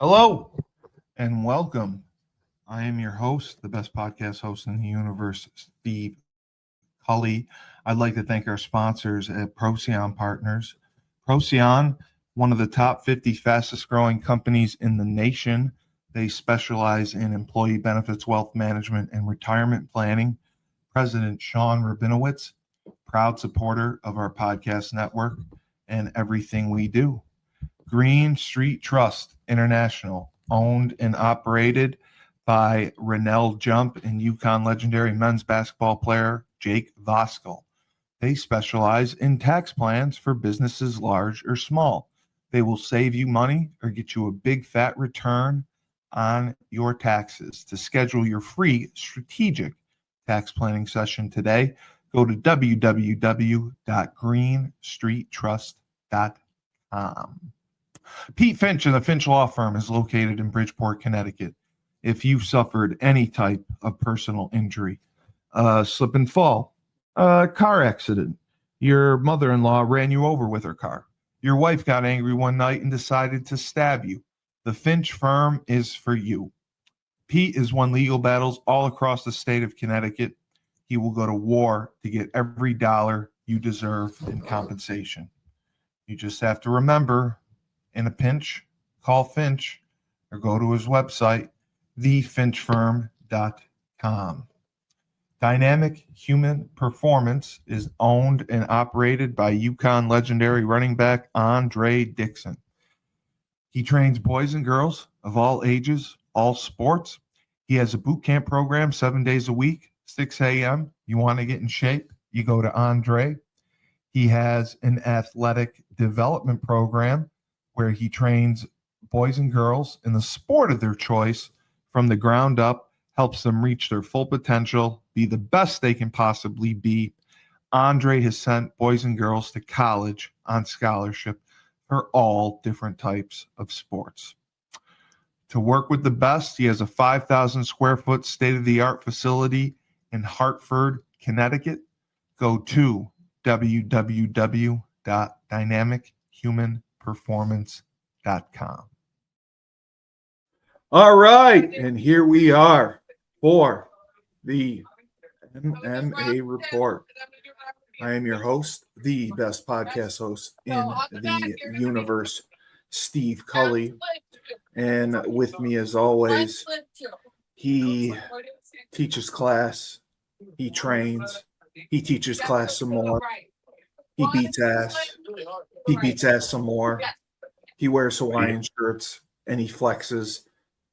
Hello and welcome. I am your host, the best podcast host in the universe, Steve Cully. I'd like to thank our sponsors at Procyon Partners. Procyon, one of the top 50 fastest growing companies in the nation. They specialize in employee benefits, wealth management, and retirement planning. President Sean Rabinowitz, proud supporter of our podcast network and everything we do. Green Street Trust International, owned and operated by Rennell Jump and UConn legendary men's basketball player Jake Voskuhl. They specialize in tax plans for businesses large or small. They will save you money or get you a big fat return on your taxes. To schedule your free strategic tax planning session today, go to www.greenstreettrust.com. Pete Finch and the Finch Law Firm is located in Bridgeport, Connecticut. If you've suffered any type of personal injury, slip and fall, car accident, your mother-in-law ran you over with her car, your wife got angry one night and decided to stab you, the Finch Firm is for you. Pete has won legal battles all across the state of Connecticut. He will go to war to get every dollar you deserve in compensation. You just have to remember, in a pinch, call Finch or go to his website, thefinchfirm.com. Dynamic Human Performance is owned and operated by UConn legendary running back Andre Dixon. He trains boys and girls of all ages, all sports. He has a boot camp program 7 days a week, 6 a.m. You want to get in shape, you go to Andre. He has an athletic development program where he trains boys and girls in the sport of their choice from the ground up, helps them reach their full potential, be the best they can possibly be. Andre has sent boys and girls to college on scholarship for all different types of sports. To work with the best, he has a 5,000 square foot state-of-the-art facility in Hartford, Connecticut. Go to www.dynamichumanperformance.com. All right, and here we are for the MMA Report. I am your host, the best podcast host in the universe, Steve Cully. And with me, as always, he teaches class, he trains, he teaches class some more, he beats ass some more, he wears Hawaiian shirts, and he flexes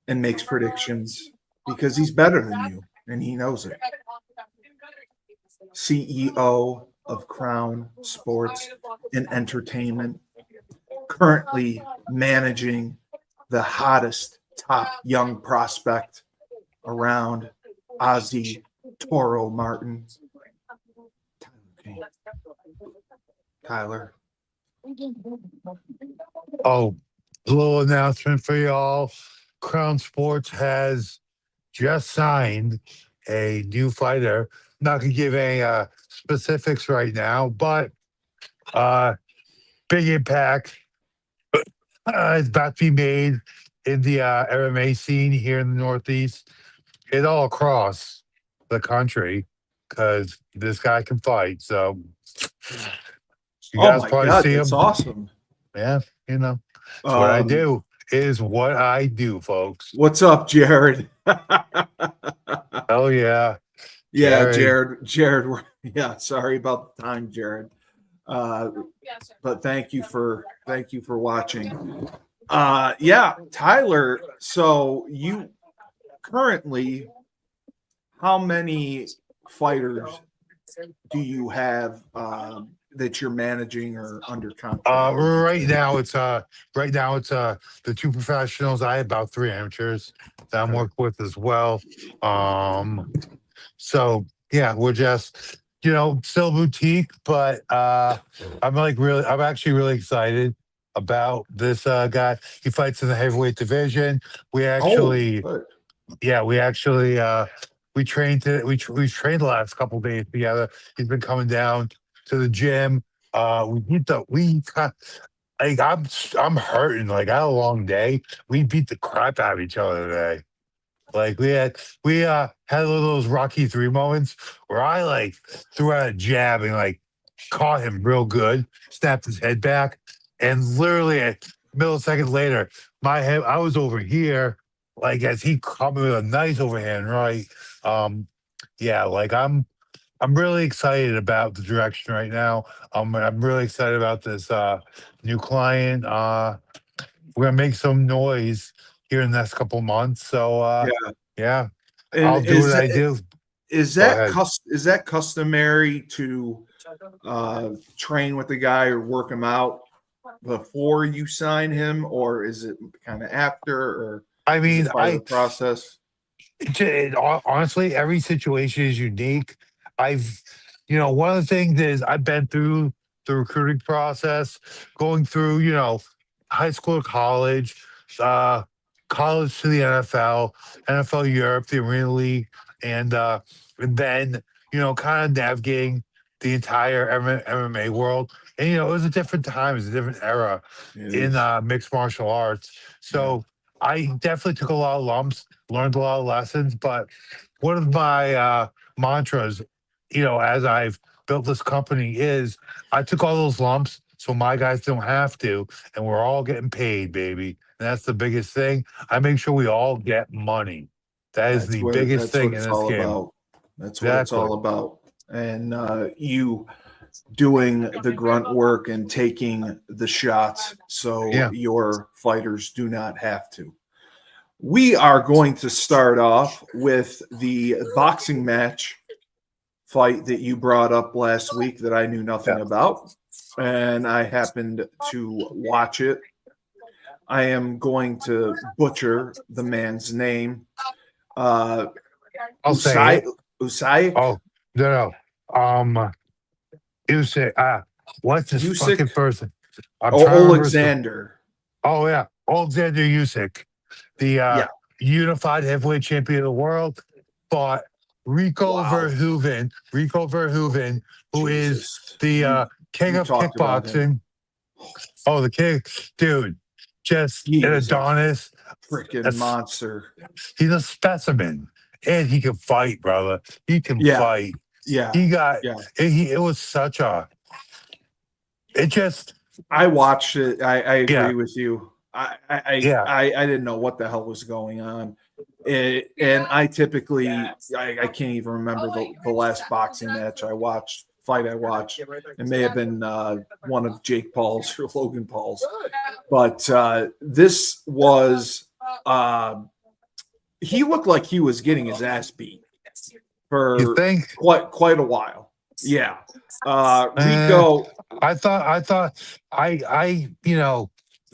and makes predictions because he's better than you, and he knows it. CEO of Crown Sports and Entertainment, currently managing the hottest top young prospect around, Ozzy Toro Martin. Tyler. Oh, little announcement for y'all. Crown Sports has just signed a new fighter. Not going to give any specifics right now, but big impact is about to be made in the MMA scene here in the Northeast and all across the country because this guy can fight. So you guys probably see him. That's awesome. Yeah, you know, it's what I do. Is what I do, folks. What's up, Jared? Oh yeah. Yeah, Jared. Yeah, sorry about the time, Jared. But thank you for watching. Yeah, Tyler. So you currently, how many fighters do you have that you're managing or under contract? Right now it's the two professionals. I have about 3 amateurs that I'm working with as well. So yeah, we're just still boutique, but I'm actually really excited about this guy. He fights in the heavyweight division. We trained we trained the last couple of days together. He's been coming down to the gym. like I'm hurting. Like I had a long day. We beat the crap out of each other today. Like we had one of those Rocky 3 moments where I like threw out a jab and like caught him real good, snapped his head back, and literally a millisecond later, my head I was over here, like as he caught me with a nice overhand right. Um yeah, like I'm really excited about the direction right now. I'm really excited about this new client. We're gonna make some noise here in the next couple months. So Yeah. yeah, And I'll do what I do. Go ahead. is that customary to train with the guy or work him out before you sign him, or is it kind of after, or I is mean, it part of the process? honestly, every situation is unique. I've, one of the things is I've been through the recruiting process, going through, high school to college, uh, college to the NFL, NFL Europe, the Arena League, and then, kind of navigating the entire MMA world. And, it was a different time, it was a different era It in is. mixed martial arts. Yeah. So I definitely took a lot of lumps, learned a lot of lessons. But one of my mantras, as I've built this company is I took all those lumps so my guys don't have to, and we're all getting paid, baby. And that's the biggest thing. I make sure we all get money. That is the biggest That's what thing in it's this all game. about. That's what it's Exactly. all about. And you doing the grunt work and taking the shots so Yeah. your fighters do not have to. We are going to start off with the boxing match fight that you brought up last week that I knew nothing Yeah. about, and I happened to watch it. I am going to butcher the man's name. Uh, I'll say Usai it. Usyk Oh, no, no. It was what's this Usyk fucking person? I'm trying to remember his. Alexander. Oh yeah, Alexander Usyk, the Yeah. unified heavyweight champion of the world, fought Wow. Rico Verhoeven, who is Jesus. the king You of talked about him. kickboxing. Oh, the king, dude, just He an is a Adonis. freaking That's monster. He's a specimen, and he can fight, brother. He can Yeah. fight. Yeah. He got Yeah. it was such a. It just I watched it. I yeah agree with you. yeah. I didn't know what the hell was going on. And I typically I can't even remember the last boxing match I watched, fight I watched. It may have been one of Jake Paul's or Logan Paul's. But this was he looked like he was getting his ass beat You for think? quite a while. Yeah. Uh, Rico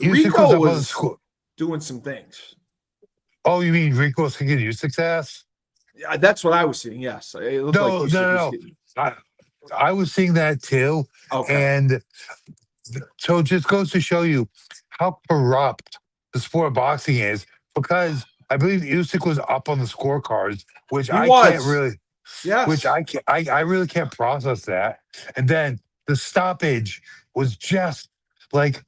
Usyk was Rico up on the was score. doing some things. Oh, you mean Rico was kicking Usyk's ass? Yeah, that's what I was seeing. Yes, it looked like No, no, Usyk no, was no. getting. I, I was seeing that too, Okay. and so it just goes to show you how corrupt the sport of boxing is. Because I believe Usyk was up on the scorecards, which He I can't was. really, which Yes. I really can't process that. And then the stoppage was just like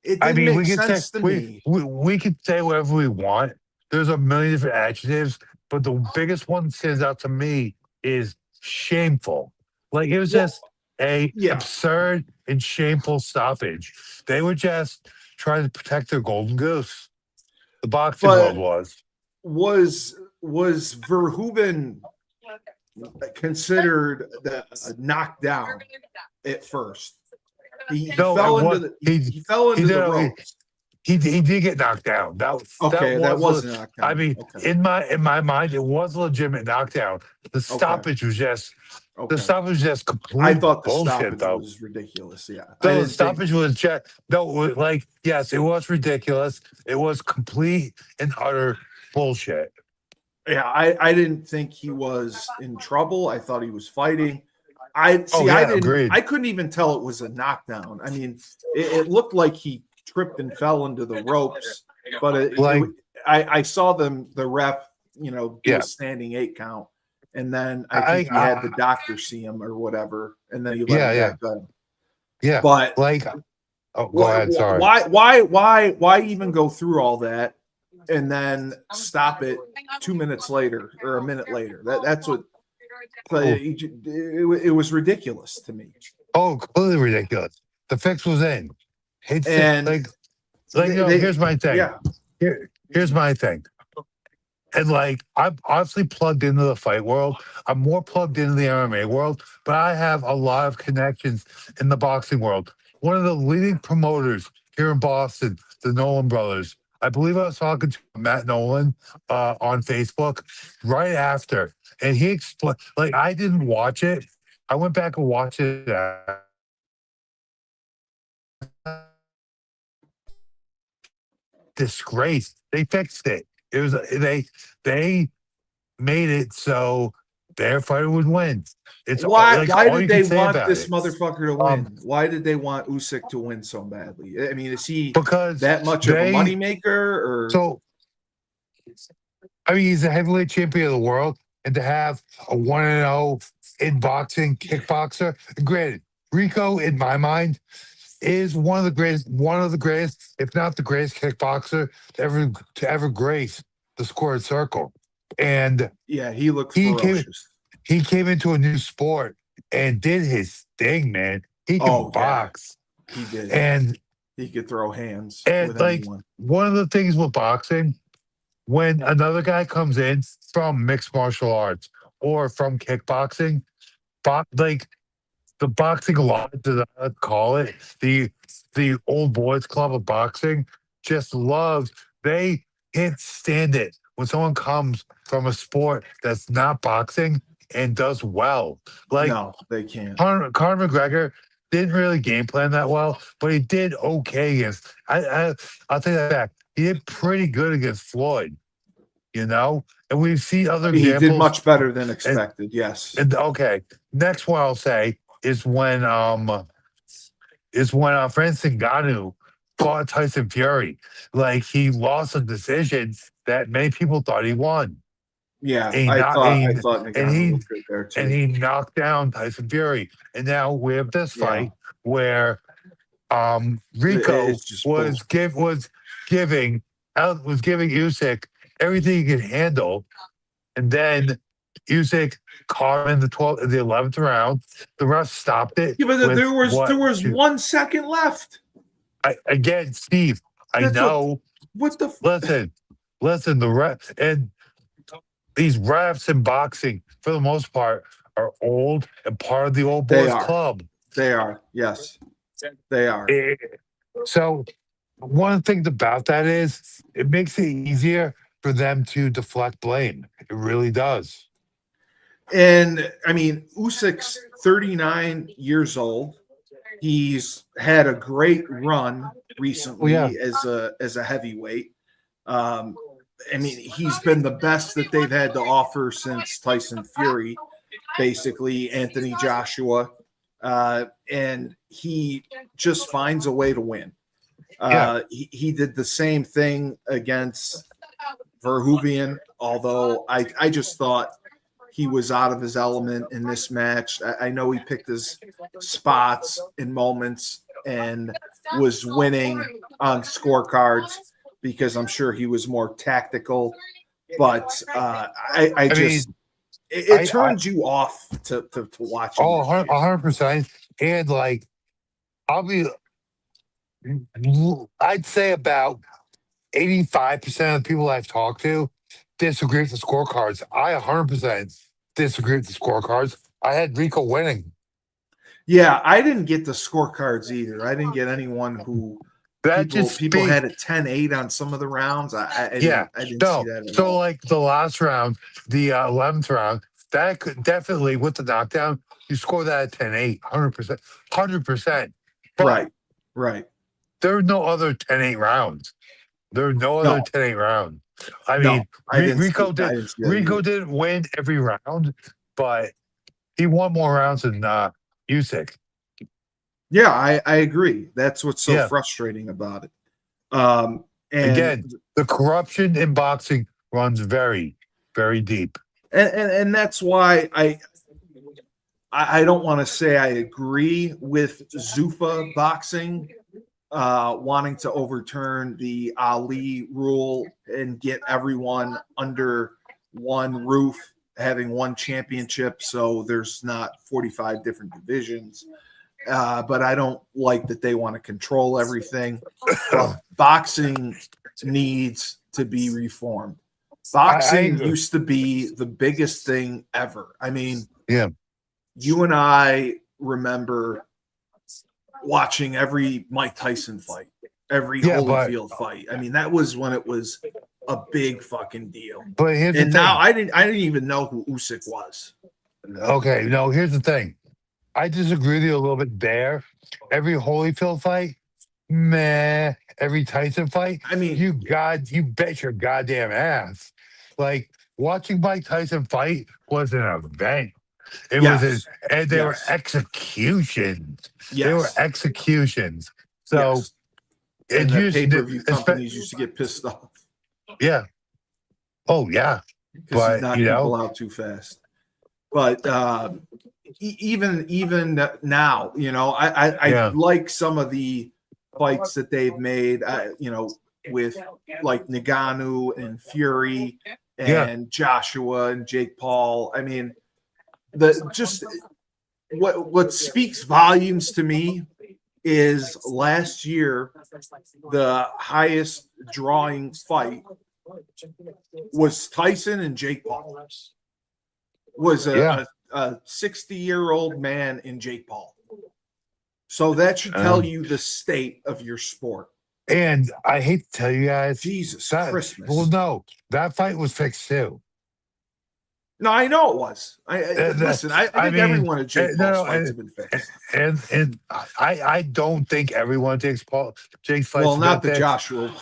It I didn't mean, make we could say sense to me. we could say whatever we want. There's a million different adjectives, but the biggest one that stands out to me is shameful. Like it was Well, just a yeah, absurd and shameful stoppage. They were just trying to protect their golden goose. The boxing world but was. was Verhoeven considered the knockdown at first? He No, it fell into was the he fell he into the did ropes. he did get knocked down. That Okay, that was was a I knockdown. mean, Okay, in my mind, it was a legitimate knockdown. The okay, stoppage was just the okay. stoppage was just I complete thought the bullshit, stoppage though. was ridiculous. Yeah, I The didn't think. stoppage was just no, like yes, it was ridiculous. It was complete and utter bullshit. Yeah, I didn't think he was in trouble. I thought he was fighting. I Oh see. yeah, agreed. I couldn't even tell it was a knockdown. I mean, it looked like he tripped and fell into the ropes, but Like I saw the ref, do a yeah, standing 8 count, and then I I, think he had the I doctor see him or whatever, and then he let yeah him yeah back up. yeah. But Like Oh, go ahead. Sorry. Why even go through all that and then stop it 2 minutes later or a minute later? That's what it was ridiculous to me. Oh, completely ridiculous. The fix was in. It's And here's my thing. Yeah, Here's my thing. And like, I'm obviously plugged into the fight world. I'm more plugged into the MMA world, but I have a lot of connections in the boxing world. One of the leading promoters here in Boston, the Nolan brothers. I believe I was talking to Matt Nolan on Facebook right after, and he explained. Like, I didn't watch it. I went back and watched it. Disgrace. They fixed it. It was they made it so their fighter would win. It's why like why all did you they can say want about this it. motherfucker to win? Why did they want Usyk to win so badly? I mean, is he Because that much of a moneymaker? Or so I mean, he's a heavyweight champion of the world, and to have a 1-0 in boxing kickboxer. Granted, Rico, in my mind, is one of the greatest, if not the greatest kickboxer to ever grace the squared circle. And yeah, he looked he came ferocious. he came into a new sport and did his thing, man. He can Oh, yeah. box. He did. And He could throw hands with like, anyone. one of the things with boxing, when another guy comes in from mixed martial arts or from kickboxing, like the boxing lodge, as I call it, the old boys club of boxing, just loves. They can't stand it when someone comes from a sport that's not boxing and does well. Like, No, they can't. Conor McGregor didn't really game plan that well, but he did okay against. I'll take that back. He did pretty good against Floyd, and we've seen other He did examples. much better than expected. Yes. And okay, next one I'll say is when Francis Ngannou fought Tyson Fury. Like, he lost a decision that many people thought he won. Yeah, And he I knocked, thought and Ngannou looked good there too. he knocked down Tyson Fury. And now we have this Yeah. fight where Rico It's just was giving Usyk everything he could handle, and then Usyk caught him in the 11th round. The ref stopped it. Yeah, but there was what? 1 second left. Again, Steve, I That's know. What the? Listen. The ref and these refs in boxing, for the most part, are old and part of the old boys club. They are. Yes, they are. So one of the things about that is it makes it easier for them to deflect blame. It really does. And I mean, Usyk's 39 years old. He's had a great run recently as a heavyweight. I mean, he's been the best that they've had to offer since Tyson Fury, basically Anthony Joshua, and he just finds a way to win. He did the same thing against Verhoeven, although I just thought he was out of his element in this match. I know he picked his spots and moments and was winning on scorecards because I'm sure he was more tactical. But it turns you off to watching. Oh, 100%. And like, I'd say about 85% of the people I've talked to disagree with the scorecards. I 100% disagree with the scorecards. I had Rico winning. Yeah, I didn't get the scorecards either. I didn't get anyone who people had a 10-8 on some of the rounds. I didn't see that at all. Like the last round, the 11th round, that could definitely, with the knockdown, you score that at 10-8, 100%. 100%. But right. There are no other 10-8 rounds. There are no other 10-8 rounds. I mean, Rico didn't win every round, but he won more rounds than Usyk. Yeah, I agree. That's what's so frustrating about it. And again, the corruption in boxing runs very, very deep. And that's why I don't want to say I agree with Zuffa boxing, wanting to overturn the Ali rule and get everyone under one roof, having one championship, so there's not 45 different divisions. But I don't like that they want to control everything. But boxing needs to be reformed. Boxing used to be the biggest thing ever. I mean, yeah, you and I remember watching every Mike Tyson fight, every Holyfield fight. I mean, that was when it was a big fucking deal. But here's and the thing. now I didn't even know who Usyk was. Okay, no, here's the thing. I disagree with you a little bit there. Every Holyfield fight, meh. Every Tyson fight, I mean, you bet your goddamn ass. Like watching Mike Tyson fight was an event. It was, and they were executions. They were executions. So and the pay-per-view companies used to get pissed off. Yeah. Oh yeah. Because he's knocking people out too fast. But even now, I like some of the fights that they've made. With like Ngannou and Fury and Joshua and Jake Paul. I mean, what speaks volumes to me is last year the highest drawing fight was Tyson and Jake Paul. Was a 60-year-old man in Jake Paul. So that should tell you the state of your sport. And I hate to tell you guys, Christmas. Well, no, that fight was fixed too. No, I know it was. Listen, I think every one of Jake Paul's fights have been fixed. And I don't think everyone takes Jake's fights. Well, not the Joshua.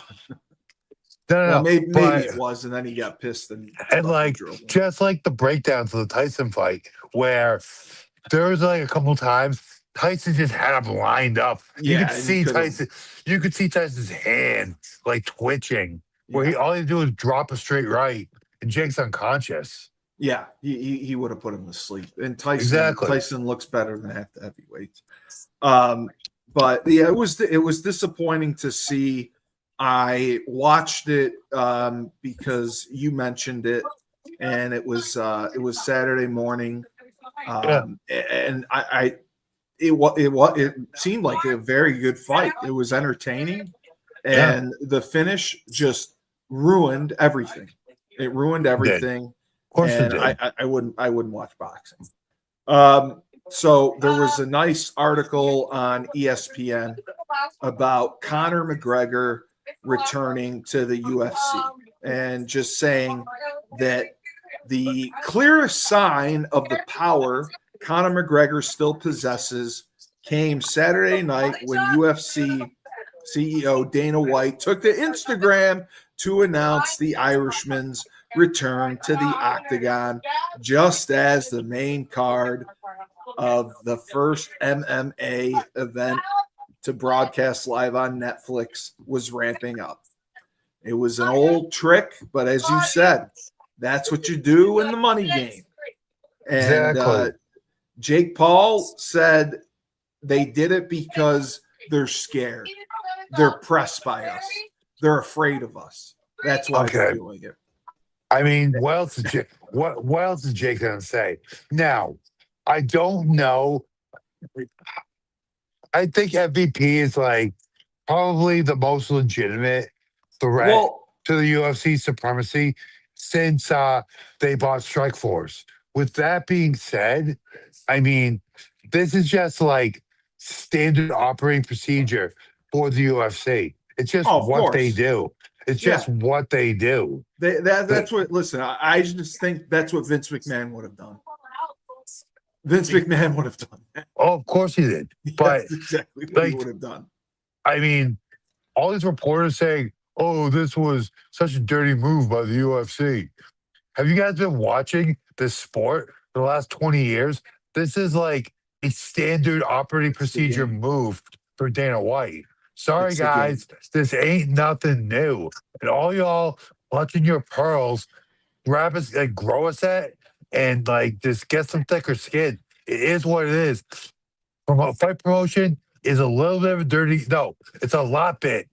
No, maybe it was, and then he got pissed and like just like the breakdowns of the Tyson fight, where there was like a couple times Tyson just had him lined up. You could see Tyson. You could see Tyson's hand like twitching, where all he do is drop a straight right, and Jake's unconscious. Yeah, he would have put him to sleep. And Tyson looks better than half the heavyweights. But yeah, it was disappointing to see. I watched it because you mentioned it, and it was Saturday morning, and it seemed like a very good fight. It was entertaining, and the finish just ruined everything. It ruined everything. Of course, and I wouldn't watch boxing. So there was a nice article on ESPN about Conor McGregor returning to the UFC and just saying that the clearest sign of the power Conor McGregor still possesses came Saturday night when UFC CEO Dana White took to Instagram to announce the Irishman's return to the octagon, just as the main card of the first MMA event to broadcast live on Netflix was ramping up. It was an old trick, but as you said, that's what you do in the money game. And Jake Paul said they did it because they're scared. They're pressed by us. They're afraid of us. That's why they're doing it. I mean, what else is Jake going to say? Now, I don't know. I think MVP is like probably the most legitimate threat to the UFC supremacy since they bought Strikeforce. With that being said, I mean, this is just like standard operating procedure for the UFC. It's just what they do. It's just what they do. That's what. Listen, I just think that's what Vince McMahon would have done. Vince McMahon would have done that. Oh, of course he did. But that's exactly what he would have done. I mean, all these reporters saying, "Oh, this was such a dirty move by the UFC." Have you guys been watching this sport for the last 20 years? This is like a standard operating procedure move for Dana White. Sorry, guys, this ain't nothing new. And all y'all clutching your pearls, grab us, like, grow a set, and like just get some thicker skin. It is what it is. Fight promotion is a little bit of a dirty. No, it's a lot bit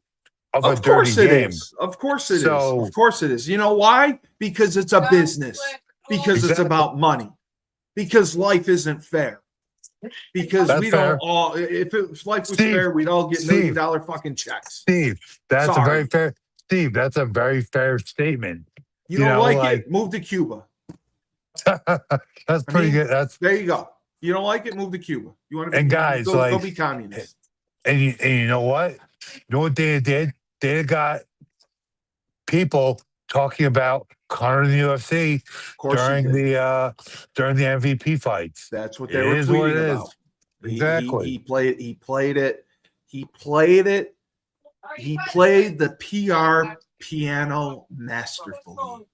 of a Of dirty course it game. is. Of course it is. So Of course it is. You know why? Because it's a business. Because it's exactly, about money. Because life isn't fair. Because that's we don't fair. all. If life was Steve, fair, we'd all get $1 Steve, million fucking checks. Steve, that's a Sorry. very fair. Steve, that's a very fair statement. You don't like like it? Move to Cuba. that's pretty good. That's There you go. You don't like it? Move to Cuba. You want to be and guys go be communist. and you know what? You know what Dana did? Dana got people talking about Conor in the UFC during the MVP fights. That's what they were tweeting about. Exactly. He played it. He played the PR piano masterfully.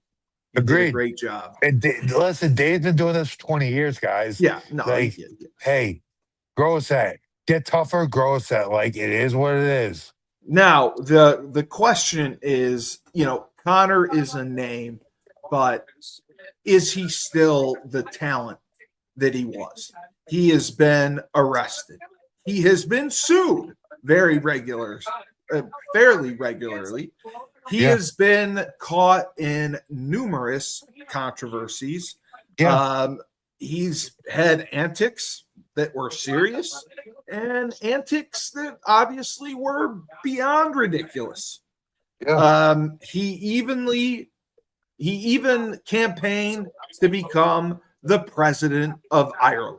He Agreed. did a great job. And listen, Dave's been doing this for 20 years, guys. Yeah, no. Like, hey, grow a set. Get tougher, grow a set. Like, it is what it is. Now, the question is, Conor is a name, but is he still the talent that he was? He has been arrested. He has been sued fairly regularly. He has been caught in numerous controversies. Yeah. He's had antics that were serious and antics that obviously were beyond ridiculous. Yeah. He even campaigned to become the president of Ireland.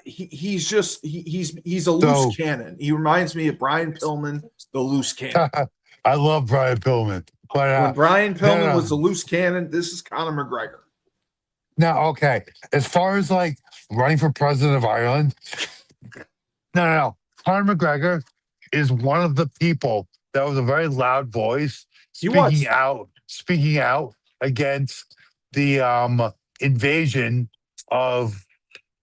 He's a loose cannon. He reminds me of Brian Pillman, the loose cannon. I love Brian Pillman. But when Brian Pillman was a loose cannon, this is Conor McGregor. Now, okay, as far as like running for president of Ireland, no. Conor McGregor is one of the people that was a very loud voice speaking out against the invasion of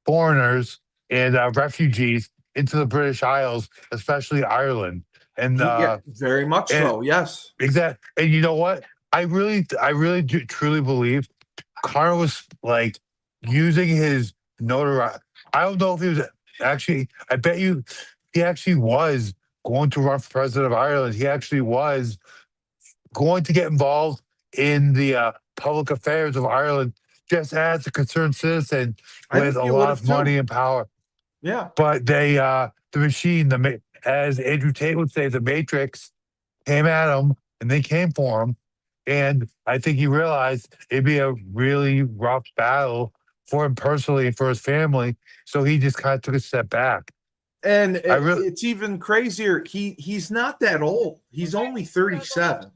foreigners and refugees into the British Isles, especially Ireland. And very much so, yes. Exactly. And you know what? I really do truly believe Conor was like using his notoriety. I don't know if he was actually, I bet you he actually was going to run for president of Ireland. He actually was going to get involved in the public affairs of Ireland just as a concerned citizen with a lot of money and power. Yeah. But they, the machine, as Andrew Tate would say, the Matrix came at him and they came for him. And I think he realized it'd be a really rough battle for him personally and for his family. So he just kind of took a step back. And it's even crazier. He's not that old. He's only 37.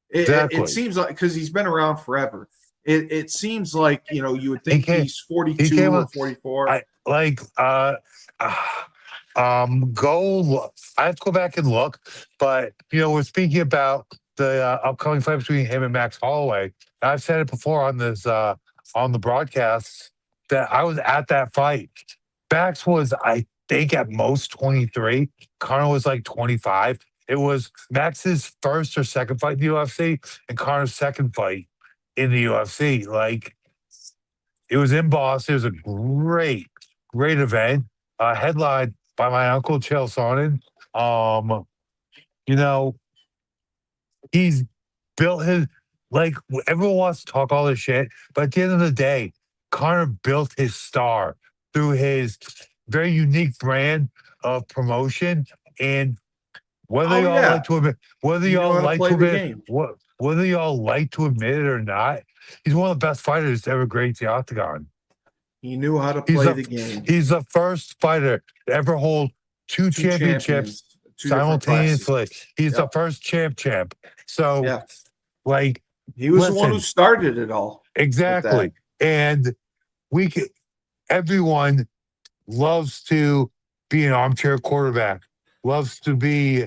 It seems like, because he's been around forever. It seems like, you would think he's 42 or 44. I have to go back and look, but we're speaking about the upcoming fight between him and Max Holloway. And I've said it before on this on the broadcasts that I was at that fight. Max was, I think, at most 23. Conor was like 25. It was Max's first or second fight in the UFC and Conor's second fight in the UFC. Like, it was in Boston. It was a great event, headlined by my uncle Chael Sonnen. He's built his, like, everyone wants to talk all this shit, but at the end of the day, Conor built his star through his very unique brand of promotion. And whether y'all like to admit, whether y'all like to admit it or not, he's one of the best fighters to ever grace the octagon. He knew how to play the game. He's the first fighter to ever hold two championships simultaneously. He's the first champ. So, like, he was the one who started it all. Exactly. And everyone loves to be an armchair quarterback, loves to be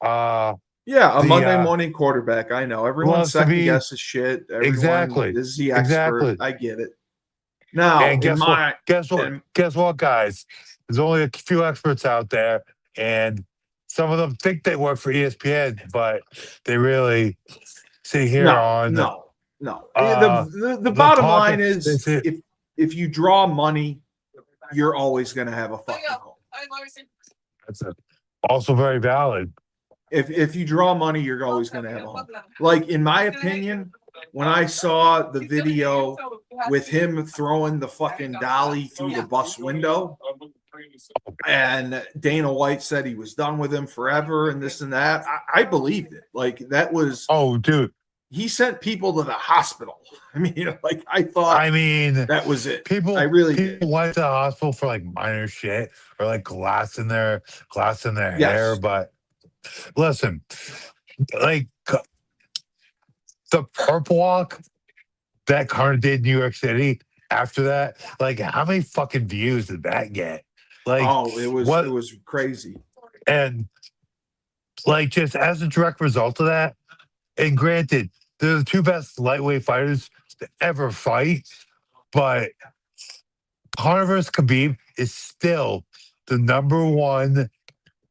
a Monday morning quarterback. I know everyone second guesses shit. Everyone is the expert. I get it. Now, and guess what, guys? There's only a few experts out there, and some of them think they work for ESPN, but they really sit here on. No. The bottom line is, if you draw money, you're always going to have a fucking home. That's also very valid. If you draw money, you're always going to have a home. Like, in my opinion, when I saw the video with him throwing the fucking dolly through the bus window, and Dana White said he was done with him forever and this and that, I believed it. Like, that was, Oh, dude. he sent people to the hospital. I mean, like, I thought that was it. People I really did. went to the hospital for like minor shit or like glass in their hair. But listen, like the perp walk that Connor did in New York City after that, like how many fucking views did that get? Like, it was crazy. And like, just as a direct result of that, and granted, they're the two best lightweight fighters to ever fight, but Conor vs. Khabib is still the number one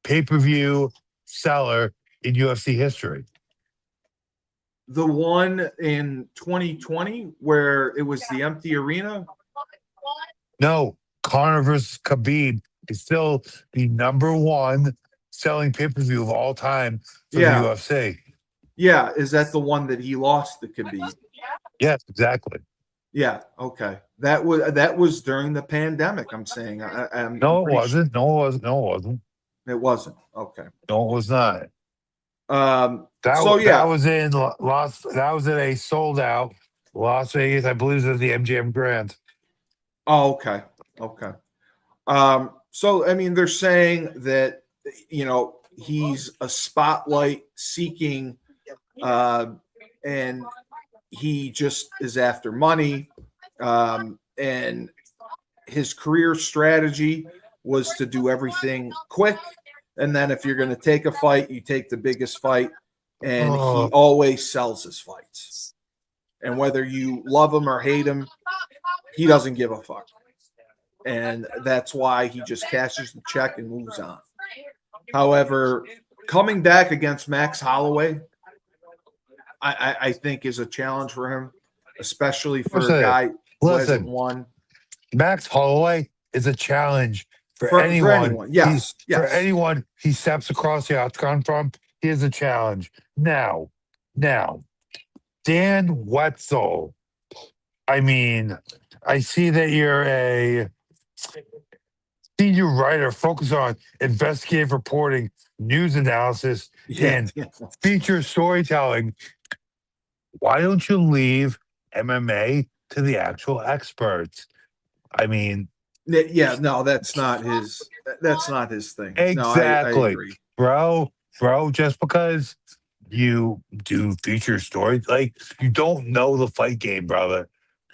pay-per-view seller in UFC history. The one in 2020 where it was the empty arena? No, Conor vs. Khabib is still the number one selling pay-per-view of all time for the UFC. Yeah, is that the one that he lost to Khabib? Yes, exactly. Yeah, okay. That was during the pandemic, I'm saying. No, it wasn't. No, it wasn't. It wasn't. Okay. No, it was not. That was in a sold out Las Vegas. I believe it was the MGM Grand. Oh, okay. Okay. So I mean, they're saying that, you know, he's a spotlight seeking, and he just is after money, and his career strategy was to do everything quick. And then if you're going to take a fight, you take the biggest fight. And he always sells his fights. And whether you love him or hate him, he doesn't give a fuck. And that's why he just cashes the check and moves on. However, coming back against Max Holloway, I think is a challenge for him, especially for a guy who hasn't won. Max Holloway is a challenge for anyone. Yes. For anyone he steps across the octagon from, he is a challenge. Now, Dan Wetzel. I mean, I see that you're a senior writer focused on investigative reporting, news analysis, and feature storytelling. Why don't you leave MMA to the actual experts? I mean, no, that's not his thing. Exactly. No, I agree. Bro, just because you do feature stories, like, you don't know the fight game, brother.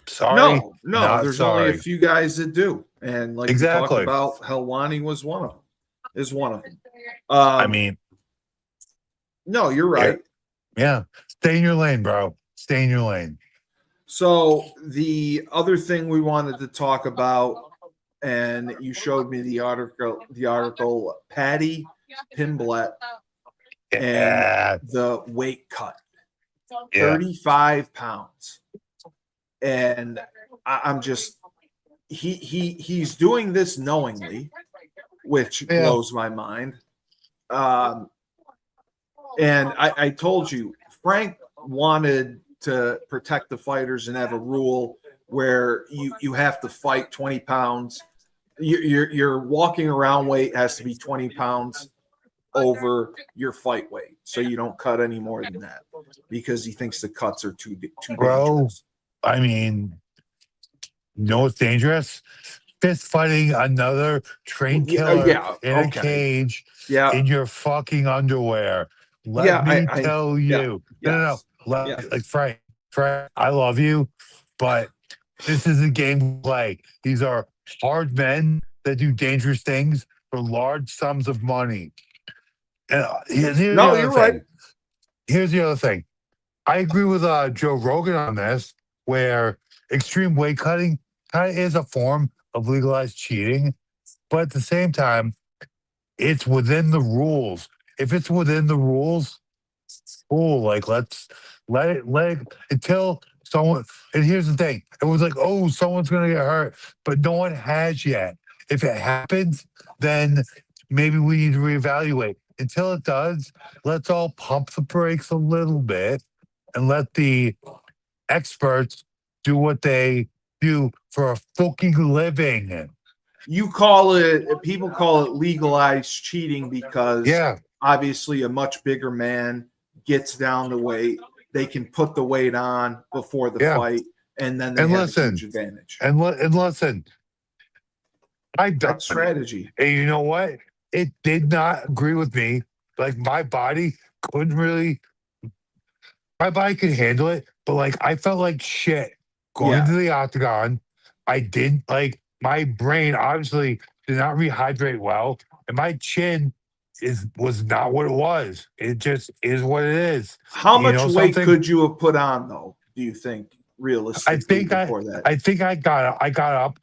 Sorry. No, there's only a few guys that do. And like we talked about, Helwani was one of them. I mean, no, you're right. Yeah. Stay in your lane, bro. Stay in your lane. So the other thing we wanted to talk about, and you showed me the article, Patty Pimblett and the weight cut, 35 pounds. And I'm just, he's doing this knowingly, which blows my mind. And I told you, Frank wanted to protect the fighters and have a rule where you have to fight 20 pounds. Your walking around weight has to be 20 pounds over your fight weight, so you don't cut any more than that, because he thinks the cuts are too dangerous. I mean, you know what's dangerous? Fist fighting another trained killer in a cage in your fucking underwear. Let me tell you. No. Like, Frank, I love you, but this is a game play. These are hard men that do dangerous things for large sums of money. And you're right. Here's the other thing. I agree with Joe Rogan on this, where extreme weight cutting kind of is a form of legalized cheating, but at the same time, it's within the rules. If it's within the rules, cool. Like, let's let it until someone. And here's the thing: it was like, oh, someone's gonna get hurt, but no one has yet. if it happens, then maybe we need to reevaluate. Until it does, let's all pump the brakes a little bit and let the experts do what they do for a fucking living. People call it legalized cheating because Yeah, obviously a much bigger man gets down the weight. They can put the weight on before the yeah. fight, and then they And have a listen, huge advantage. and listen, I've done That's it. strategy. And you know what? It did not agree with me. Like my body couldn't really, my body could handle it, but like I felt like shit going Yeah. to the octagon. I didn't like my brain obviously did not rehydrate well, and my chin was not what it was. It just is what it is. How You much know weight something? could you have put on though? Do you think I realistically think I before that? I think I got up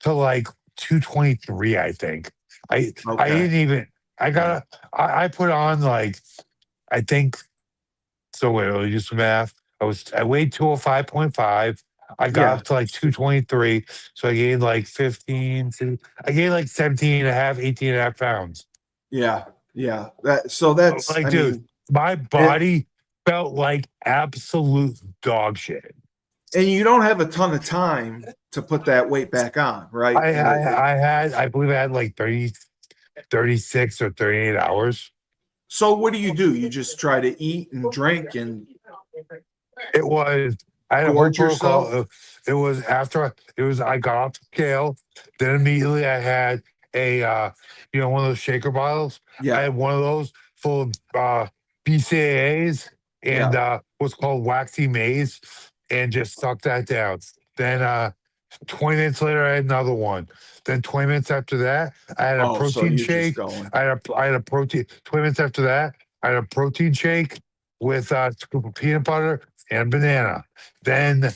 to like 223, I think. I Okay. didn't even I Yeah. got I put on like I think so wait, let me do some math. I weighed 205.5. I got Yeah. up to like 223. So I gained like 15. I gained like 17 and a half, 18 and a half pounds. Yeah. Yeah. That's Like, I dude, mean, my and, body felt like absolute dog shit. and you don't have a ton of time to put that weight back on, right? I believe I had like 36 or 38 hours. So what do? You just try to eat and drink and It was, I had a whole gorge protocol. yourself? I got off the scale. Then immediately I had one of those shaker bottles. I Yeah. had one of those full of BCAAs and Yeah. what's called waxy maize and just sucked that down. Then 20 minutes later, I had another one. Then 20 minutes after that, I had a Oh, so protein you're just shake. going. I had a protein. 20 minutes after that, I had a protein shake with a scoop of peanut butter and banana. Then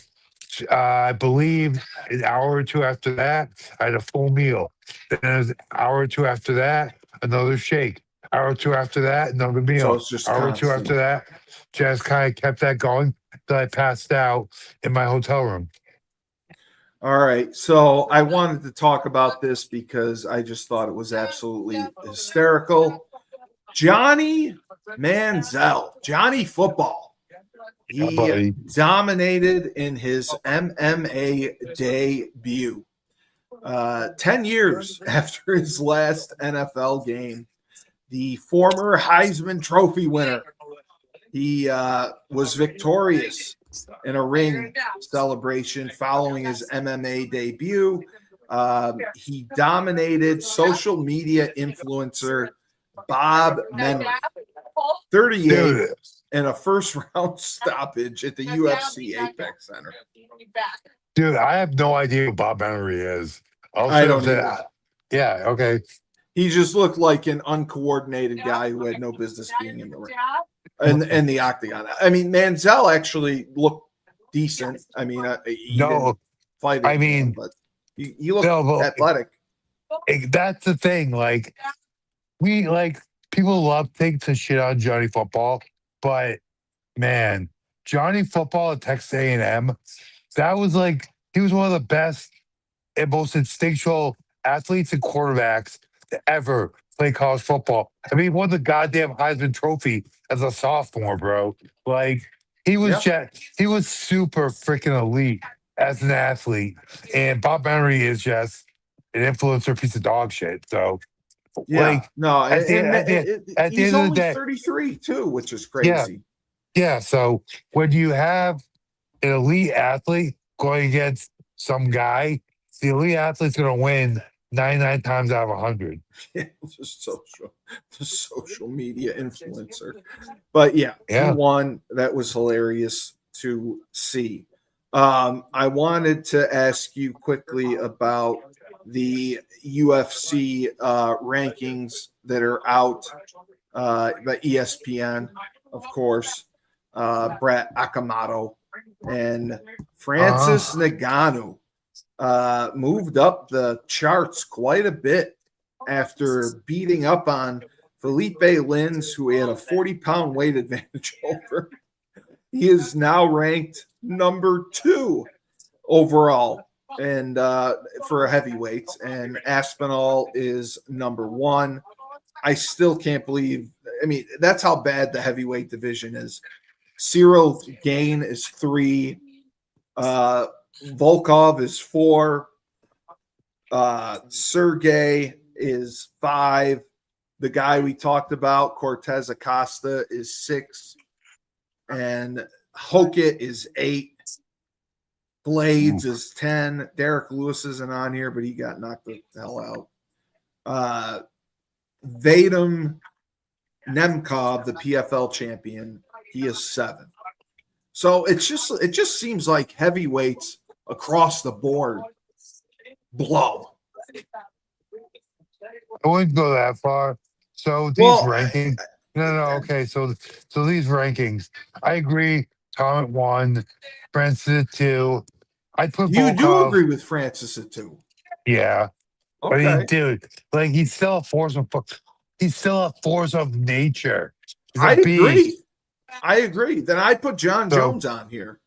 I believe an hour or two after that, I had a full meal. Then an hour or two after that, another shake. Hour or two after that, another So meal. it's just Hour or two after constant. that, just kind of kept that going until I passed out in my hotel room. All right. So I wanted to talk about this because I just thought it was absolutely hysterical. Johnny Manziel, Johnny Football. Yeah, He buddy. dominated in his MMA debut. 10 years after his last NFL game, the former Heisman Trophy winner, he was victorious in a ring celebration following his MMA debut. He dominated social media influencer Bob Menry, 38, Dude, in a first round stoppage at the UFC Apex Center. dude, I have no idea who Bob Henry is. I Also, don't either. yeah, okay. He just looked like an uncoordinated guy who had no business being in the ring and the octagon. I mean, Manziel actually looked decent. I mean, he didn't No, fight I anyone, mean, but he looked no, but athletic. that's the thing. Like, people love things to shit on Johnny Football, but man, Johnny Football at Texas A&M, that was like he was one of the best and most instinctual athletes and quarterbacks to ever play college football. I mean, he won the goddamn Heisman Trophy as a sophomore, bro. Like Yep. he was super freaking elite as an athlete, and Bob Henry is just an influencer piece of dog shit. So, Yeah. like No, at the he's end of the only day, 33 too, which is yeah, crazy. yeah. So when you have an elite athlete going against some guy, the elite athlete's going to win 99 times out of 100. The social media influencer. But yeah, he Yeah. won. That was hilarious to see. I wanted to ask you quickly about the UFC rankings that are out by ESPN, of course. Brett Akamoto and Francis Uh-huh. Ngannou moved up the charts quite a bit after beating up on Felipe Lins, who had a 40-pound weight advantage over. He is now ranked number 2 overall and for heavyweights, and Aspinall is number 1. I still can't believe. I mean, that's how bad the heavyweight division is. Cyril Gain is 3. Volkov is 4. Sergey is 5. The guy we talked about, Cortez Acosta, is 6. And Hokit is 8. Blades is 10. Derek Lewis isn't on here, but he got knocked the hell out. Vadim Nemkov, the PFL champion, he is 7. So it just seems like heavyweights across the board blow. I wouldn't go that far. So these rankings, okay. So these rankings, I agree. Tom at 1, Francis at 2. I'd put You do Volkov. agree with Francis at 2? Yeah. Okay. I mean, dude, like he's still a force of nature. He's a I beast. agree. Then I'd put John Jones on here.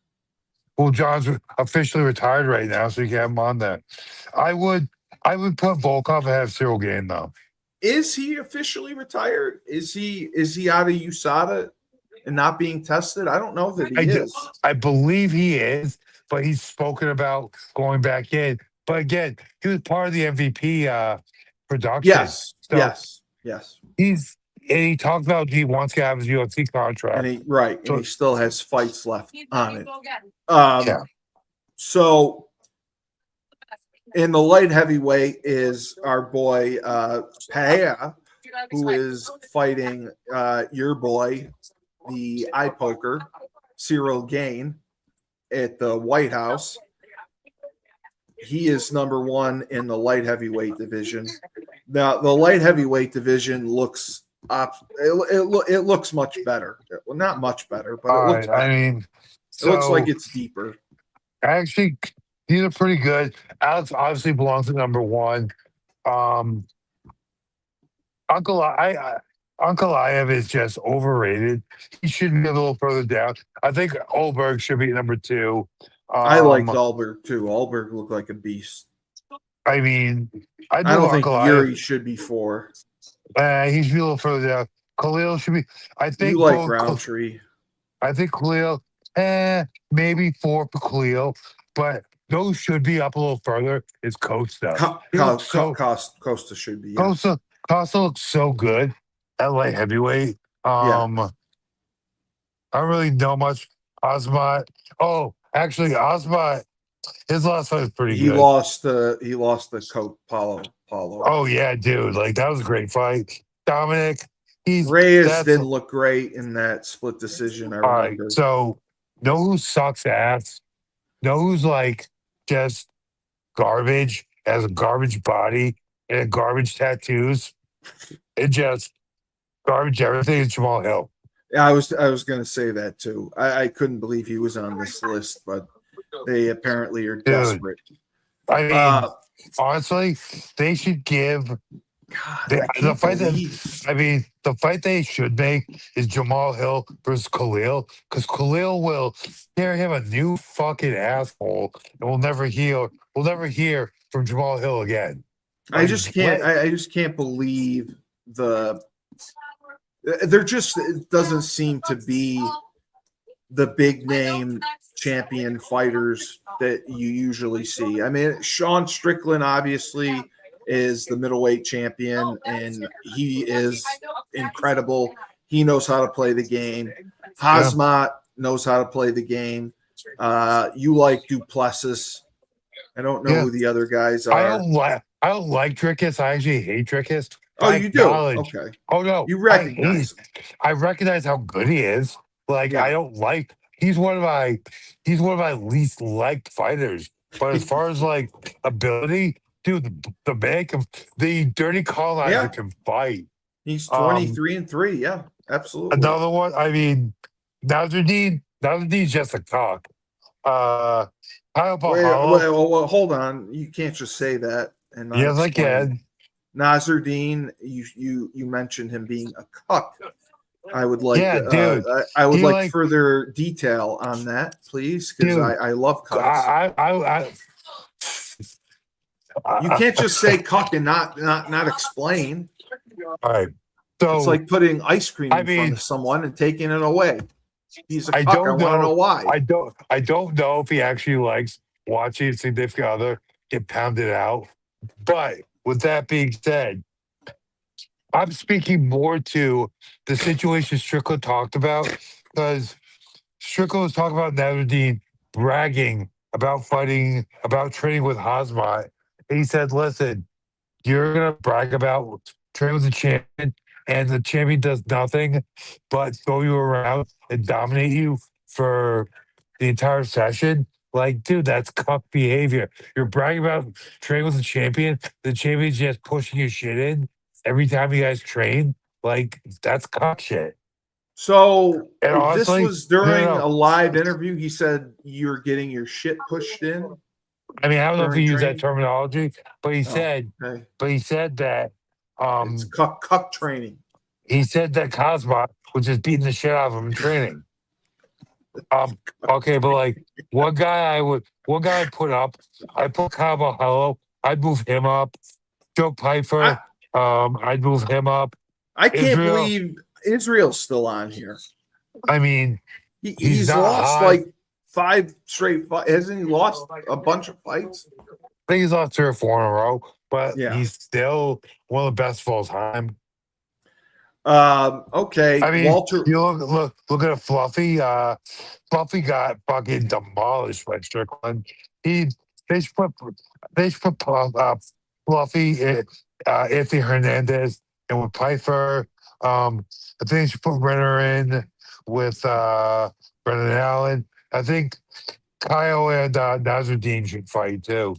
Well, John's officially retired right now, so you can have him on there. I would put Volkov ahead of Cyril Gain, though. Is he officially retired? Is he out of USADA and not being tested? I don't know that he is. I believe he is, but he's spoken about going back in. But again, he was part of the MVP production. Yes. So yes. He talked about he wants to have his UFC contract. And he still has fights left on it. Yeah. So in the light heavyweight is our boy Pereira, who is fighting your boy, the eye poker, Cyril Gain, at the White House. He is number 1 in the light heavyweight division. Now, the light heavyweight division looks it looks much better. Well, not much better, but it looks better. I mean, it looks like it's deeper. Actually, these are pretty good. Alex obviously belongs to number 1. Ankalaev is just overrated. He should be a little further down. I think Olberg should be number 2. I liked Alberg too. Alberg looked like a beast. I mean, I don't think Yuri should be 4. He should be a little further down. Khalil should be. I think you like Roundtree. I think Khalil, maybe 4 for Khalil, but those should be up a little further. Is Costa? Costa should be. Yeah. Costa looks so good at light heavyweight. I don't really know much. Osmat. Oh, actually, Osmat. His last fight was pretty good. He lost the coat Paulo. Oh yeah, dude! Like that was a great fight. Dominic. Reyes didn't look great in that split decision. I remember. All right, so know who sucks ass? Know who's like just garbage, has a garbage body and garbage tattoos? It just garbage everything is Jamal Hill. Yeah, I was going to say that too. I couldn't believe he was on this list, but they apparently are desperate. I mean, honestly, they should give the fight they should make is Jamal Hill versus Khalil, because Khalil will tear him a new fucking asshole, and we'll never hear from Jamal Hill again. I just can't believe there just doesn't seem to be the big name champion fighters that you usually see. I mean, Sean Strickland obviously is the middleweight champion, and he is incredible. He knows how to play the game. Hazmat knows how to play the game. You like Duplessis. I don't know who the other guys are. I don't like Drickus. I actually hate Drickus. Oh, you do? Okay. Oh no, you recognize him. I recognize how good he is. Like I don't like. He's one of my least liked fighters. But as far as like ability, dude, the dirty colonizer can fight. He's 23-3. Yeah, absolutely. Another one. I mean, Nazaruddin's just a cock. Well, hold on. You can't just say that. And yes, I can. Nazaruddin, you mentioned him being a cuck. I would like, dude. I would like further detail on that, please, because I love cucks. You can't just say cuck and not explain. All right. So It's like putting ice cream in front mean, of someone and taking it away. He's a I cuck. I don't want to know why. I don't know if he actually likes watching a significant other get pounded out. But with that being said, I'm speaking more to the situation Strickland talked about, because Strickland was talking about Nasruddin bragging about training with Hazmat. And he said, listen, you're going to brag about training with the champion, and the champion does nothing but throw you around and dominate you for the entire session. Like, dude, that's cuck behavior. You're bragging about training with the champion's just pushing your shit in every time you guys train. Like, that's cuck shit. So And this honestly, was during no. a live interview. He said you're getting your shit pushed in. I mean, I don't know if he during used that training? terminology, but he said, Okay. that It's cuck training. he said that Cosmo was just beating the shit out of him in training. Okay, but like one guy I put up, I put Cabo Hello, I'd move him up. Joe Pfeiffer, I'd move him up. I can't Israel, believe Israel's still on here. I mean, He's not lost high. like 5 straight fights. Hasn't he lost a bunch of fights? I think he's lost 3 or 4 in a row, but Yeah. he's still one of the best of all time. Okay. I mean, Walter. you look at a Fluffy. Fluffy got fucking demolished by Strickland. They should put Fluffy, Anthony Hernandez, and with Pfeiffer. I think they should put Renner in with Brendan Allen. I think Kyle and Nasruddin should fight too.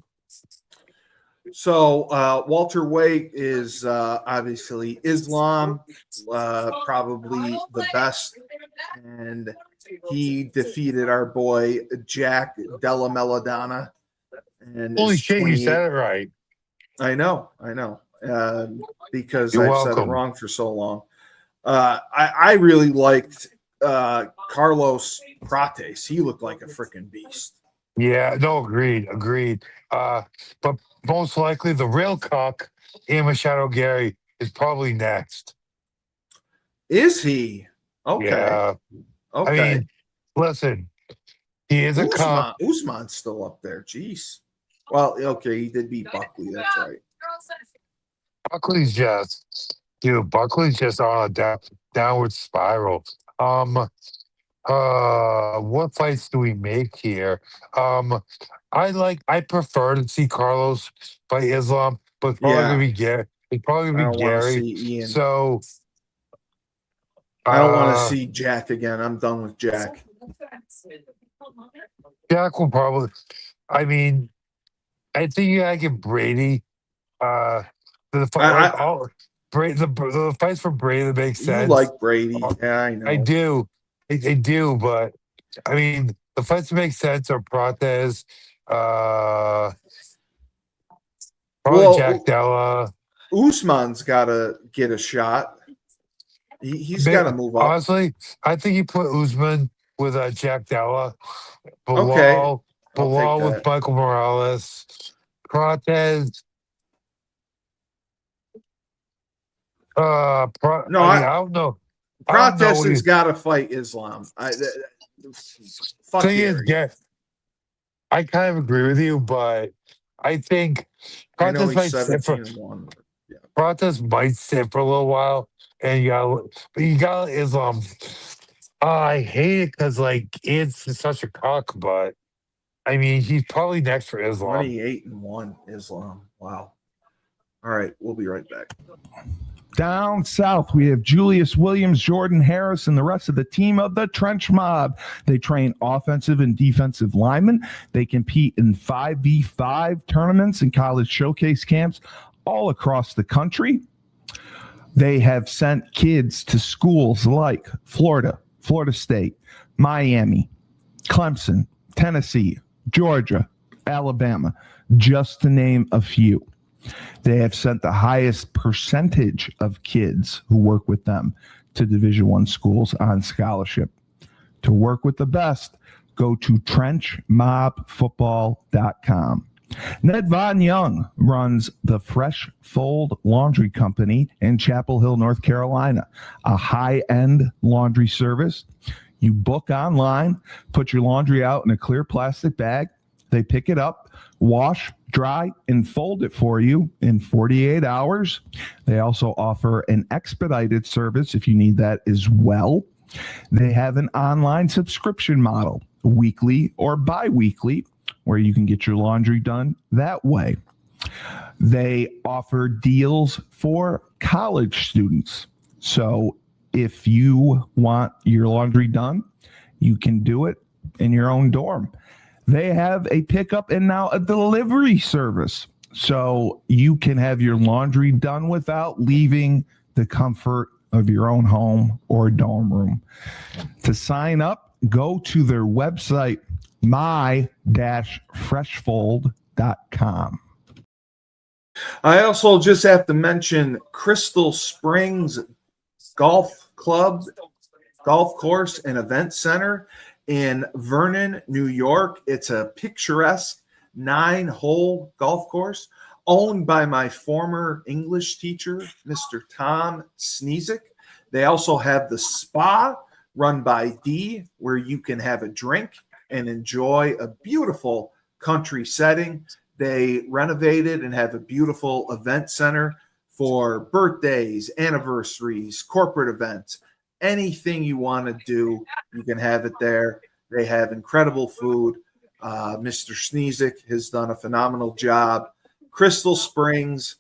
So Walter White is obviously Islam, probably the best, and he defeated our boy Jack Della Melodana. And Holy shit, you said it right. I know, because You're I've said it welcome. wrong for so long. I really liked Carlos Prates. He looked like a freaking beast. Yeah, no, agreed. But most likely the real cock, Ian Machado Gary, is probably next. Is he? Okay. Yeah. Okay. I mean, listen, he is a cock. Usman's still up there. Jeez. Well, okay, he did beat Buckley. That's right. Buckley's just on a downward spiral. What fights do we make here? I prefer to see Carlos fight Islam, but it's probably gonna be Gary. It's probably gonna be Gary. See Ian. So I don't want to see Jack again. I'm done with Jack. Jack will probably. I mean, I think you gotta give Brady. The fights for Brady that make sense. You like Brady? Yeah, I know. I do. I do, but I mean, the fights that make sense are Prates, probably Jack Della. Usman's got to get a shot. He's got to move up. Honestly, I think you put Usman with Jack Della, Bilal with Michael Morales, Prates. I don't know. Prates has got to fight Islam. Fuck Gary. I kind of agree with you, but I think Prates might sit for 17-1. Yeah. Prates might sit for a little while, and you got Islam. I hate it because it's such a cock, but I mean he's probably next for Islam. 28-1 Islam. Wow. All right, we'll be right back. Down south, we have Julius Williams, Jordan Harris, and the rest of the team of the Trench Mob. They train offensive and defensive linemen. They compete in 5v5 tournaments and college showcase camps all across the country. They have sent kids to schools like Florida, Florida State, Miami, Clemson, Tennessee, Georgia, Alabama, just to name a few. They have sent the highest percentage of kids who work with them to Division I schools on scholarship. To work with the best, go to trenchmobfootball.com. Ned Von Young runs the Fresh Fold Laundry Company in Chapel Hill, North Carolina, a high-end laundry service. You book online, put your laundry out in a clear plastic bag. They pick it up, wash, dry, and fold it for you in 48 hours. They also offer an expedited service if you need that as well. They have an online subscription model, weekly or bi-weekly, where you can get your laundry done that way. They offer deals for college students. So if you want your laundry done, you can do it in your own dorm. They have a pickup and now a delivery service. So you can have your laundry done without leaving the comfort of your own home or dorm room. To sign up, go to their website, my-freshfold.com. I also just have to mention Crystal Springs Golf Club, Golf Course and Event Center in Vernon, New York. It's a picturesque 9-hole golf course owned by my former English teacher, Mr. Tom Sneesick. They also have the spa run by Dee, where you can have a drink and enjoy a beautiful country setting. They renovated and have a beautiful event center for birthdays, anniversaries, corporate events, anything you want to do, you can have it there. They have incredible food. Mr. Sneesick has done a phenomenal job. Crystal Springs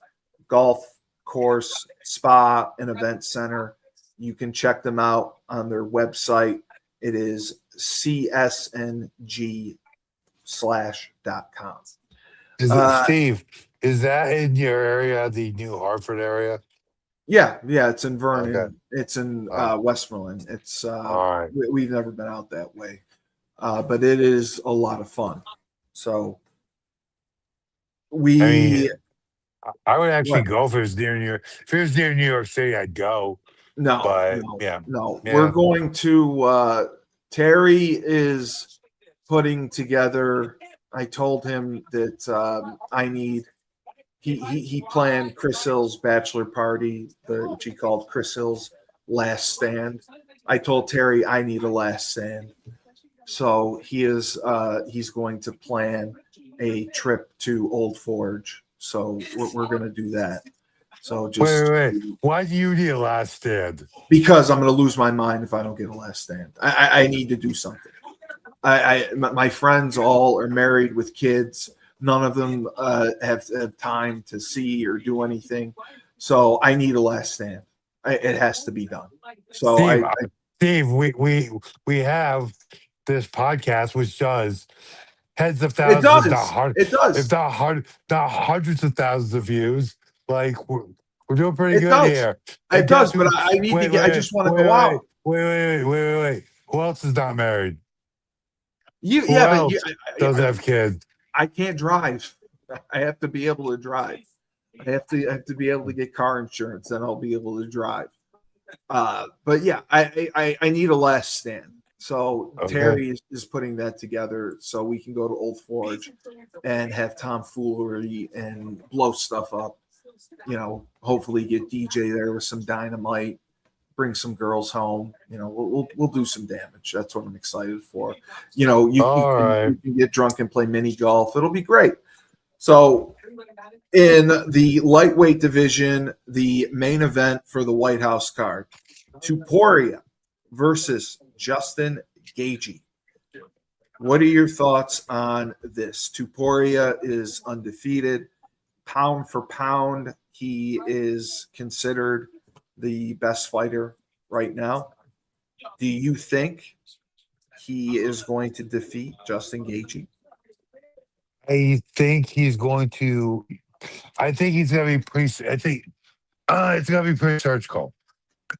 Golf Course, Spa, and Event Center. You can check them out on their website. It is csng/.com. Steve, is that in your area, the New Hartford area? Yeah, it's in Vernon. Okay. It's in Westmoreland. It's All right. we've never been out that way, but it is a lot of fun. So I would actually go if it was near New York. If it was near New York City, I'd go. No. Yeah. We're going to. Terry is putting together. I told him that I need. He planned Chris Hill's bachelor party, which he called Chris Hill's last stand. I told Terry I need a last stand, so he's going to plan a trip to Old Forge. So we're going to do that. So just wait. Why do you need a last stand? Because I'm going to lose my mind if I don't get a last stand. I need to do something. My friends all are married with kids. None of them have time to see or do anything. So I need a last stand. It has to be done. So Steve, we have this podcast which does tens of thousands, not hundreds of thousands of views. Like we're doing pretty good here. It does, but I need to get. I just want to go out. Wait. Who else is not married? Who else doesn't have kids? I can't drive. I have to be able to drive. I have to be able to get car insurance, then I'll be able to drive. But yeah, I need a last stand. So okay. Terry is putting that together so we can go to Old Forge and have tomfoolery and blow stuff up. You know, hopefully get DJ there with some dynamite, bring some girls home. You know, we'll do some damage. That's what I'm excited for. You know, you can get drunk and play mini golf. It'll be great. So in the lightweight division, the main event for the White House card, Tuporia versus Justin Gaethje. What are your thoughts on this? Tuporia is undefeated. Pound for pound, he is considered the best fighter right now. Do you think he is going to defeat Justin Gaethje? I think he's going to be it's going to be pretty surgical.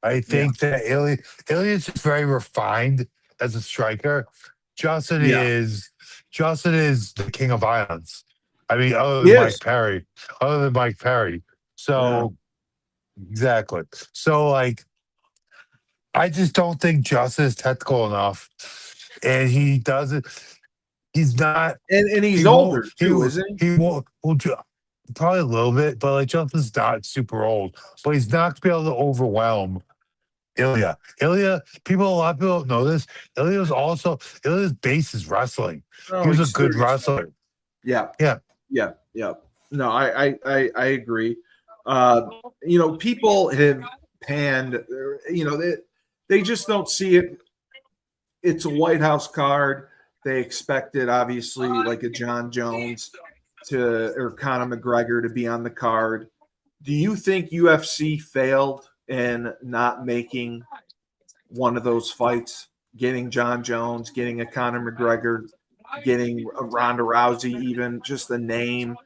I think that Ilias is very refined as a striker. Justin is the king of violence. I mean, other than Mike Perry. So exactly. So like, I just don't think Justin is technical enough, and he doesn't. He's not. and he's He older won't. too, isn't he? He won't. Probably a little bit, but like Justin's not super old, but he's not gonna be able to overwhelm Ilya. A lot of people don't know this. Ilya's base is wrestling. Oh, He was a he's good 32. wrestler. Yeah, Yeah. yeah. No, I agree. People have panned. They just don't see it. It's a White House card. They expected, obviously, like a John Jones or Conor McGregor to be on the card. Do you think UFC failed in not making one of those fights, getting John Jones, getting a Conor McGregor, getting a Ronda Rousey, even just a name,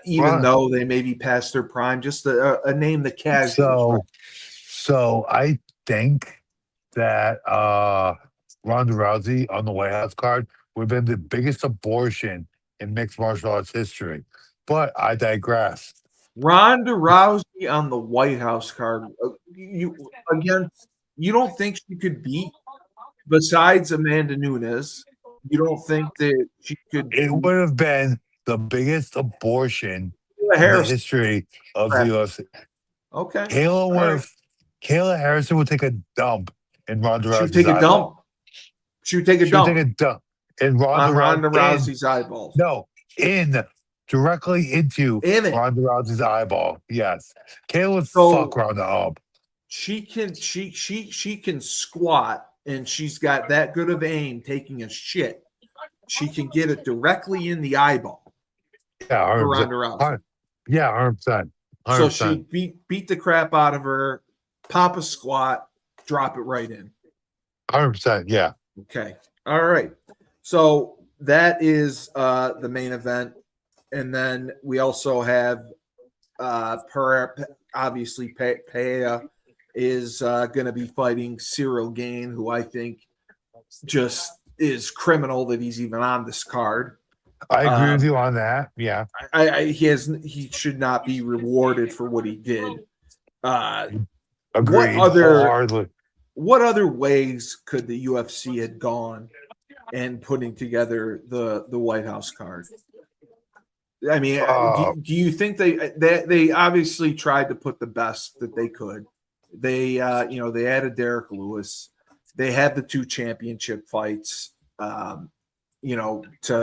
even though they may be past their prime, just a name the casuals. So I think that Ronda Rousey on the White House card would have been the biggest abortion in mixed martial arts history. But I digress. Ronda Rousey on the White House card. You don't think she could beat, besides Amanda Nunes? You don't think that she could? It would have been the biggest abortion in the history of the UFC. Okay. Kayla Harrison would take a dump in Ronda Rousey's She would take a dump. She would take a dump in Ronda Rousey's eyeballs. No, directly into Ronda Rousey's eyeball. Yes, Kayla would fuck Ronda up. She can squat, and she's got that good of aim taking a shit. She can get it directly in the eyeball. Yeah, for Ronda Rousey. Yeah, 100%. So she beat the crap out of her, pop a squat, drop it right in. 100%. Yeah. Okay. All right. So that is the main event. And then we also have obviously Pereira is going to be fighting Cyril Gane, who I think just is criminal that he's even on this card. I agree with you on that. Yeah. He should not be rewarded for what he did. Agreed. Wholeheartedly. What other ways could the UFC had gone in putting together the White House card? I mean, do you think they obviously tried to put the best that they could? They they added Derek Lewis. They had the 2 championship fights, to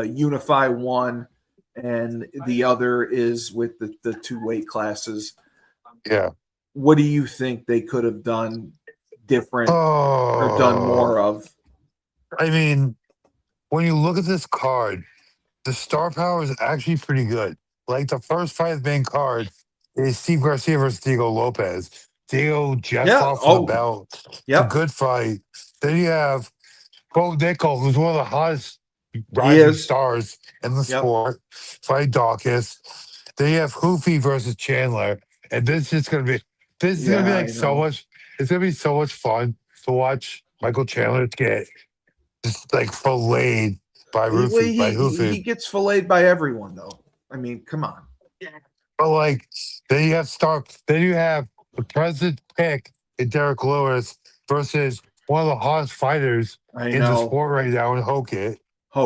unify one, and the other is with the 2 weight classes. Yeah. What do you think they could have done different or done more of? I mean, when you look at this card, the star power is actually pretty good. Like the first fight of the main card is Steve Garcia versus Diego Lopez. Diego just fought for the belt. It's a good fight. Then you have Bo Nickel, who's one of the hottest rising stars in the sport, fight Dawkins. Then you have Hoofy versus Chandler. And this is gonna be like so much. It's gonna be so much fun to watch Michael Chandler get just like filleted by Hoofy. He gets filleted by everyone, though. I mean, come on. But like, then you have the president's pick in Derek Lewis versus one of the hottest fighters in the sport right now in Hokit.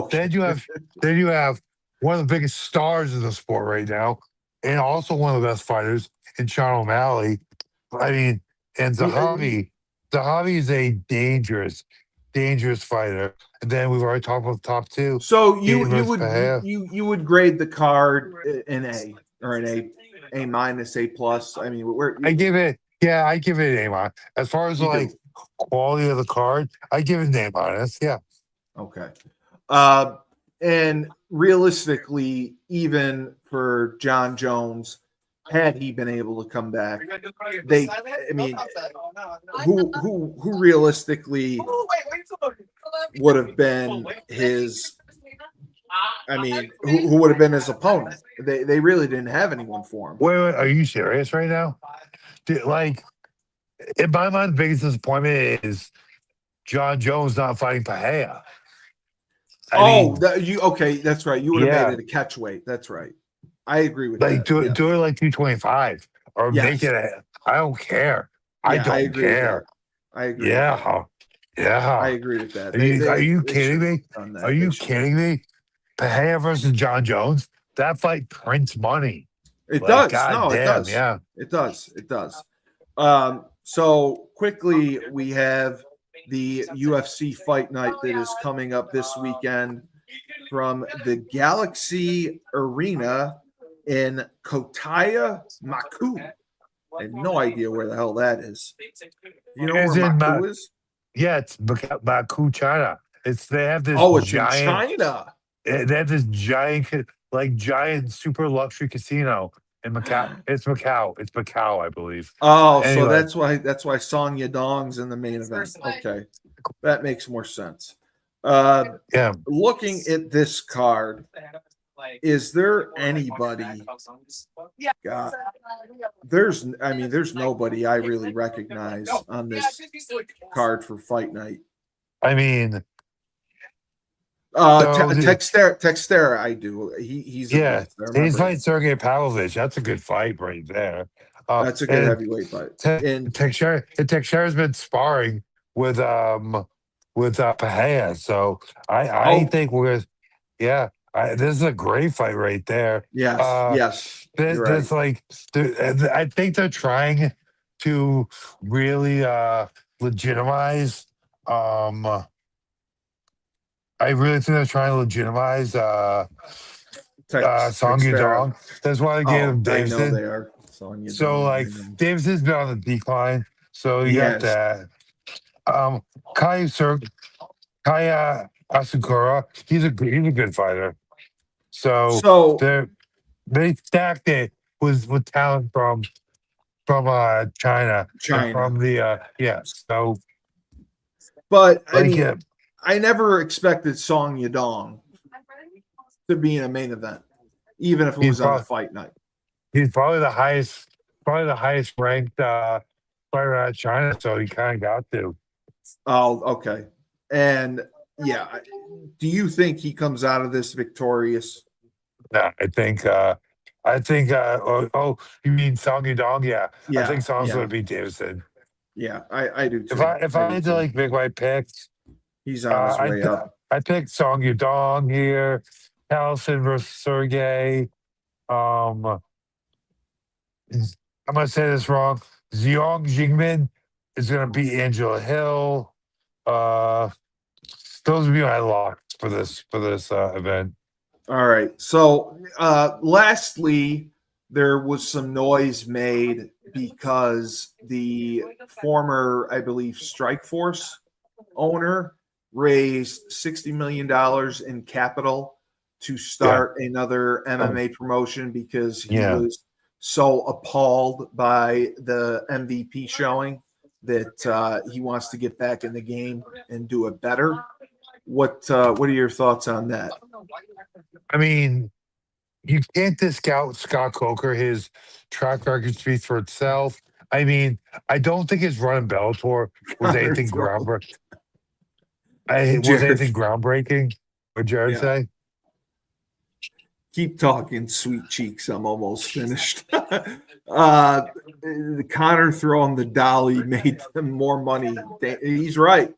Then you have one of the biggest stars in the sport right now, and also one of the best fighters in Sean O'Malley. I mean, and Zahavi is a dangerous fighter. And then we've already talked about the top 2. So you would grade the card an A or an A minus, A plus. I mean, I give it an A-. As far as quality of the card, I give it an A-. Yeah. Okay. And realistically, even for John Jones, had he been able to come back, who realistically would have been his? I mean, who would have been his opponent? They really didn't have anyone for him. Wait, are you serious right now? Like, in my mind, the biggest disappointment is John Jones not fighting Pereira. Okay, that's right. You would have made it a catch weight. That's right. I agree with that. Do it like 225 or make it I don't care. I don't care. I agree. Yeah. Yeah. I agree with that. Are you They kidding should me? have done that. Are They you should- kidding me? Pereira versus John Jones. That fight prints money. It Like, does. No, it goddamn, does. yeah. It does. It does. So quickly, we have the UFC Fight Night that is coming up this weekend from the Galaxy Arena in Kotaya, Maku. I have no idea where the hell that is. You know where As in Maku is? Yeah, it's Baku, China. They have this Oh, it's giant. in China. They have this giant super luxury casino in Macau. It's Macau. It's Macau, I believe. Oh, so Anyway. that's why Song Yadong's in the main event. Okay, that makes more sense. Yeah. Looking at this card, is there anybody? God, there's nobody I really recognize on this card for Fight Night. I mean, So the- Textera, I do. He's a yeah, beast. I remember he's him. fighting Sergey Pavlovich. That's a good fight right there. That's a good and heavyweight fight. And Teixeira's been sparring with Pahea. So I think we're this is a great fight right there. yes, you're right. There's I think they're trying to really legitimize. I really think they're trying to legitimize Song Textera. Yudong. That's why they gave him I know Davidson. they are. Song Yadong, So I know. Davidson's been on the decline. So you got that. Kaya Asakura, he's a good fighter. So they stacked it with talent from China. And from the So but I mean, I never expected Song Yadong to be in a main event, even if it was on a fight night. He's probably the highest ranked fighter out of China, so he kind of got to. Oh, okay. And yeah, do you think he comes out of this victorious? No, I think. You mean Song Yudong? Yeah. I think Song's going to beat Davidson. Yeah, I do too. If I had to make my picks, he's on his way up. I picked Song Yudong here. Allison versus Sergey. I'm gonna say this wrong. Xiong Jingmin is gonna beat Angela Hill. Those would be my locks for this event. All right. So lastly, there was some noise made because the former, I believe, Strikeforce owner raised $60 million in capital to start another MMA promotion because he was so appalled by the MVP showing that he wants to get back in the game and do it better. What are your thoughts on that? I mean, you can't discount Scott Coker. His track record speaks for itself. I mean, I don't think his run in Bellator was anything groundbreaking. Would Jared say? Keep talking, sweet cheeks. I'm almost finished. Connor throwing the dolly made them more money. He's right.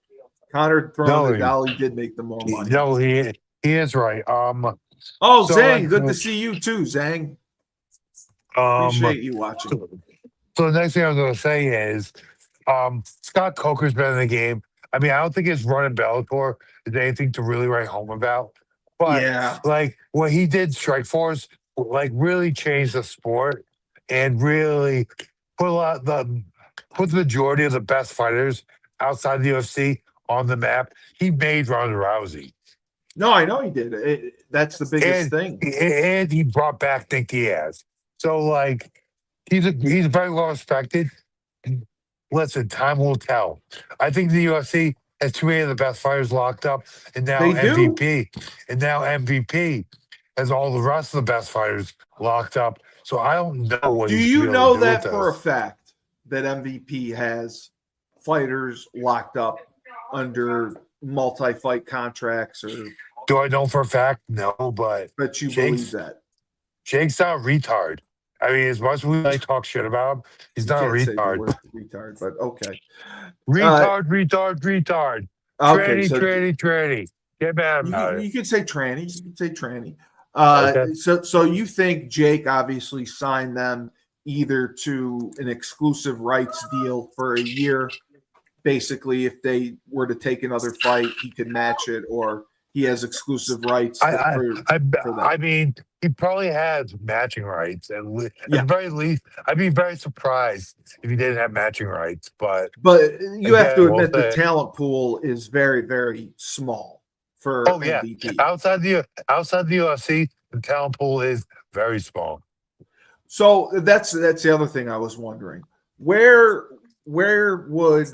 Connor throwing the dolly did make them more money. No, he is right. Zhang, good to see you too, Zhang. Appreciate you watching. So the next thing I was going to say is Scott Coker's been in the game. I mean, I don't think his run in Bellator is anything to really write home about. But what he did, Strikeforce, really changed the sport and really put the majority of the best fighters outside the UFC on the map. He made Ronda Rousey. No, I know he did. That's the biggest thing. And he brought back Nick Diaz. So he's very well respected. Listen, time will tell. I think the UFC has too many of the best fighters locked up, and now MVP has all the rest of the best fighters locked up. So I don't know what. Do you know that for a fact that MVP has fighters locked up under multi-fight contracts? Or do I know for a fact? No, but you believe that? Jake's not a retard. I mean, as much as we like talk shit about him, he's You not a can't say the retard. word retard, but okay. Retard. Okay, so Tranny. Get mad about it. you can say tranny. You can say tranny. Okay. So you think Jake obviously signed them either to an exclusive rights deal for a year. Basically, if they were to take another fight, he could match it, or he has exclusive rights I mean, he probably has matching rights, and at Yeah. the very least, I'd be very surprised if he didn't have matching rights. But you have to again, we'll admit the say- talent pool is very, very small for oh yeah, MVP. outside the UFC, the talent pool is very small. So that's the other thing I was wondering. Where would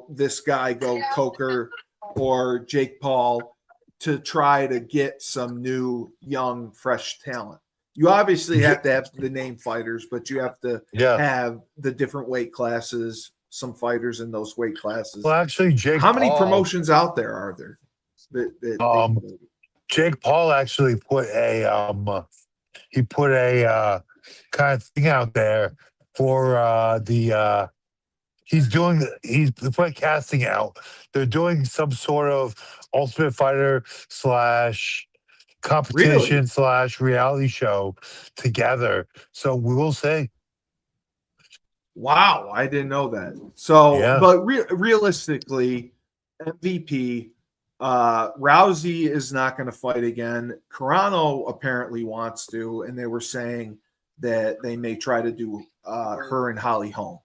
this guy go, Coker or Jake Paul, to try to get some new, young, fresh talent? You obviously have to have the name fighters, but you have to have the different weight classes, some fighters in those weight classes. Well, actually, How many promotions out there are there? Jake Paul actually put a kind of thing out there for he's put casting out. They're doing some sort of Ultimate Fighter / competition / reality show together. So we will see. Wow, I didn't know that. So, Yeah. but realistically, MVP, Rousey is not going to fight again. Carano apparently wants to, and they were saying that they may try to do her and Holly Holm.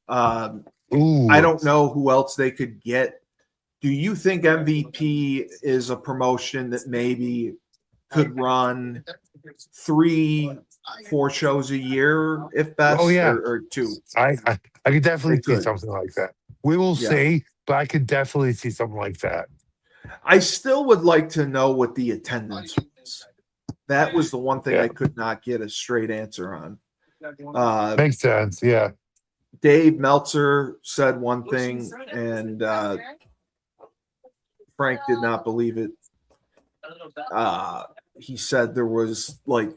I don't know who else they could get. Do you think MVP is a promotion that maybe could run 3-4 shows a year, if best, or 2? I could definitely see something like that. We will see, but I could definitely see something like that. I still would like to know what the attendance was. That was the one thing I could not get a straight answer on. Makes sense, yeah. Dave Meltzer said one thing, and Frank did not believe it. He said there was like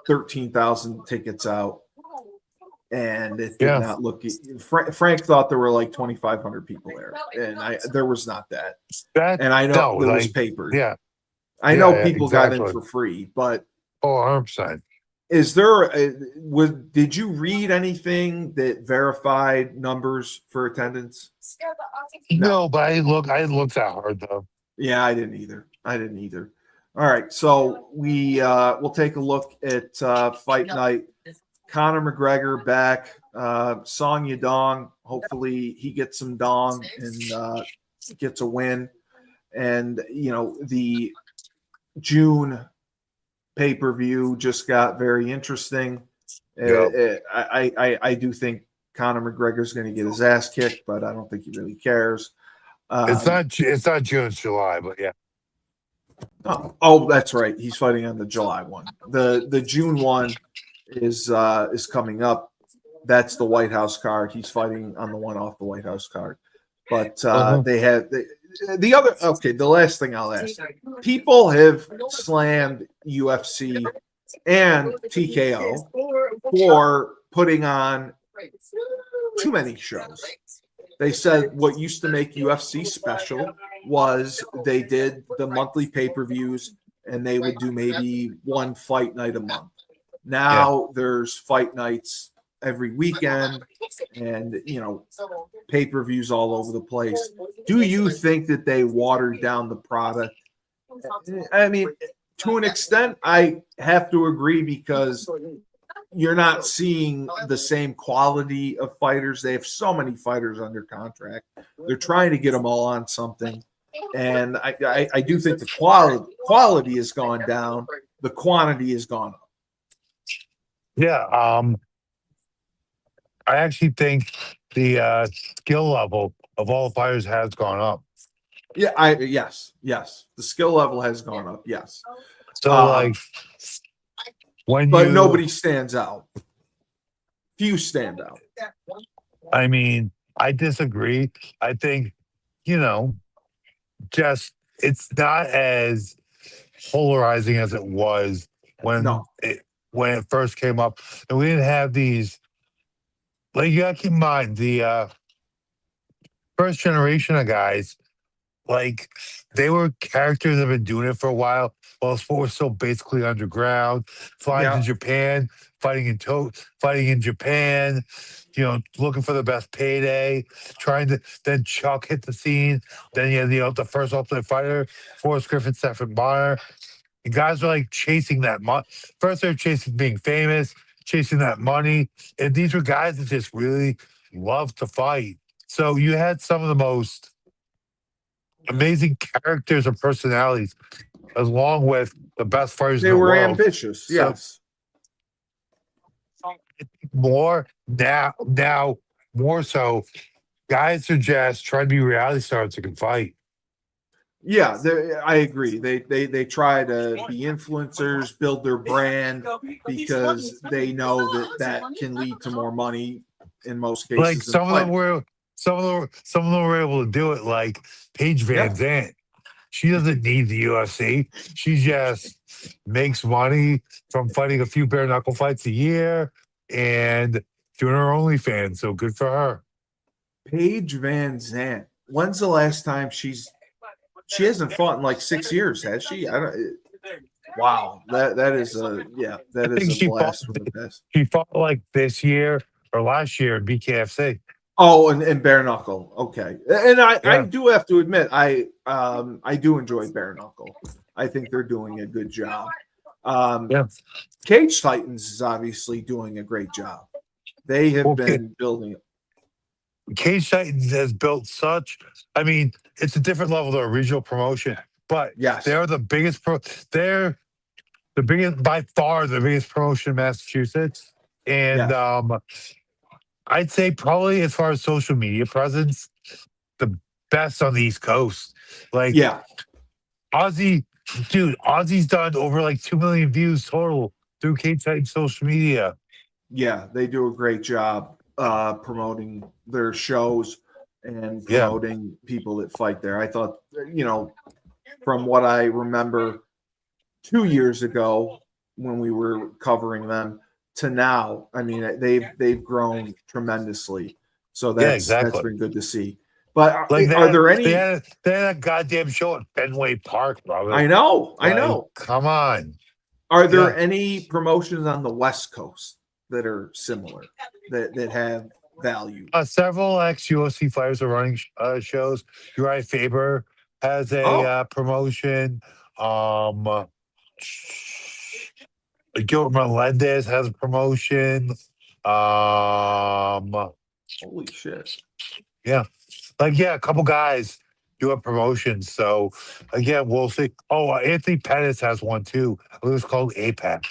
13,000 tickets out, and it did not look. Frank thought there were like 2,500 people there, and there was not that. And I know it was papered. Yeah, I know people got in for free, but 100%. Is there did you read anything that verified numbers for attendance? No, but I looked that hard though. Yeah, I didn't either. All right, so we'll take a look at fight night. Conor McGregor back. Song Yadong. Hopefully he gets some dong and gets a win. And the June pay-per-view just got very interesting. I do think Conor McGregor is going to get his ass kicked, but I don't think he really cares. It's not June, it's July, but yeah. Oh, that's right. He's fighting on the July one. The June one is coming up. That's the White House card. He's fighting on the one off the White House card. But they have the other. Okay, the last thing I'll ask: people have slammed UFC and TKO for putting on too many shows. They said what used to make UFC special was they did the monthly pay-per-views and they would do maybe one fight night a month. Now there's fight nights every weekend and pay-per-views all over the place. Do you think that they watered down the product? I mean, to an extent, I have to agree because you're not seeing the same quality of fighters. They have so many fighters under contract. They're trying to get them all on something. And I do think the quality has gone down. The quantity has gone up. Yeah. I actually think the skill level of all fighters has gone up. Yeah, yes. The skill level has gone up, yes. So but nobody stands out. Few stand out. I mean, I disagree. I think, just it's not as polarizing as it was when when it first came up, and we didn't have these. Like, you gotta keep in mind the first generation of guys, like, they were characters that have been doing it for a while. While sport was still basically underground, flying to Yeah. Japan, fighting in Japan, looking for the best payday, trying to then Chuck hit the scene. Then you had the first Ultimate Fighter, Forrest Griffin, Stephen Bonner. And guys were like chasing that money. First, they're chasing being famous, chasing that money. And these were guys that just really loved to fight. So you had some of the most amazing characters and personalities, along with the best fighters They in the were world. ambitious. So- Yes. More now, more so, guys are just trying to be reality stars that can fight. Yeah, I agree. They try to be influencers, build their brand because they know that can lead to more money in most cases. Like in some of them fighting. were, some of them were able to do it. Like Paige Van Yeah. Zandt, she doesn't need the UFC. She just makes money from fighting a few bare knuckle fights a year and doing her OnlyFans. So good for her. Paige Van Zandt. When's the last time she hasn't fought in like 6 years, has she? I don't. Wow, that is a blast from the past. She fought like this year or last year in BKFC. Oh, and bare knuckle. Okay, and I Yeah. do have to admit I do enjoy bare knuckle. I think they're doing a good job. Yeah. Cage Titans is obviously doing a great job. They have been building. Cage Titans has built such. I mean, it's a different level of the original promotion, but Yes. they're the biggest. They're the biggest, by far, the biggest promotion in Massachusetts, and I'd say probably as far as social media presence, the best on the East Coast. Like, Yeah, Ozzy's done over like 2 million views total through Cage Titans social media. yeah, they do a great job promoting their shows and promoting people that fight there. I thought, from what I remember 2 years ago when we were covering them to now, I mean, they've grown tremendously. So that's been good to see. But Like, are there any? They had a goddamn show at Fenway Park, brother. I know. Come on. Are there any promotions on the West Coast that are similar that have value? Several ex-UFC fighters are running shows. Uriah Faber has a promotion. Gilbert Melendez has a promotion. Holy shit. Yeah. A couple guys do have promotions. So, again, we'll see. Oh, Anthony Pettis has one, too. I believe it's called APAC.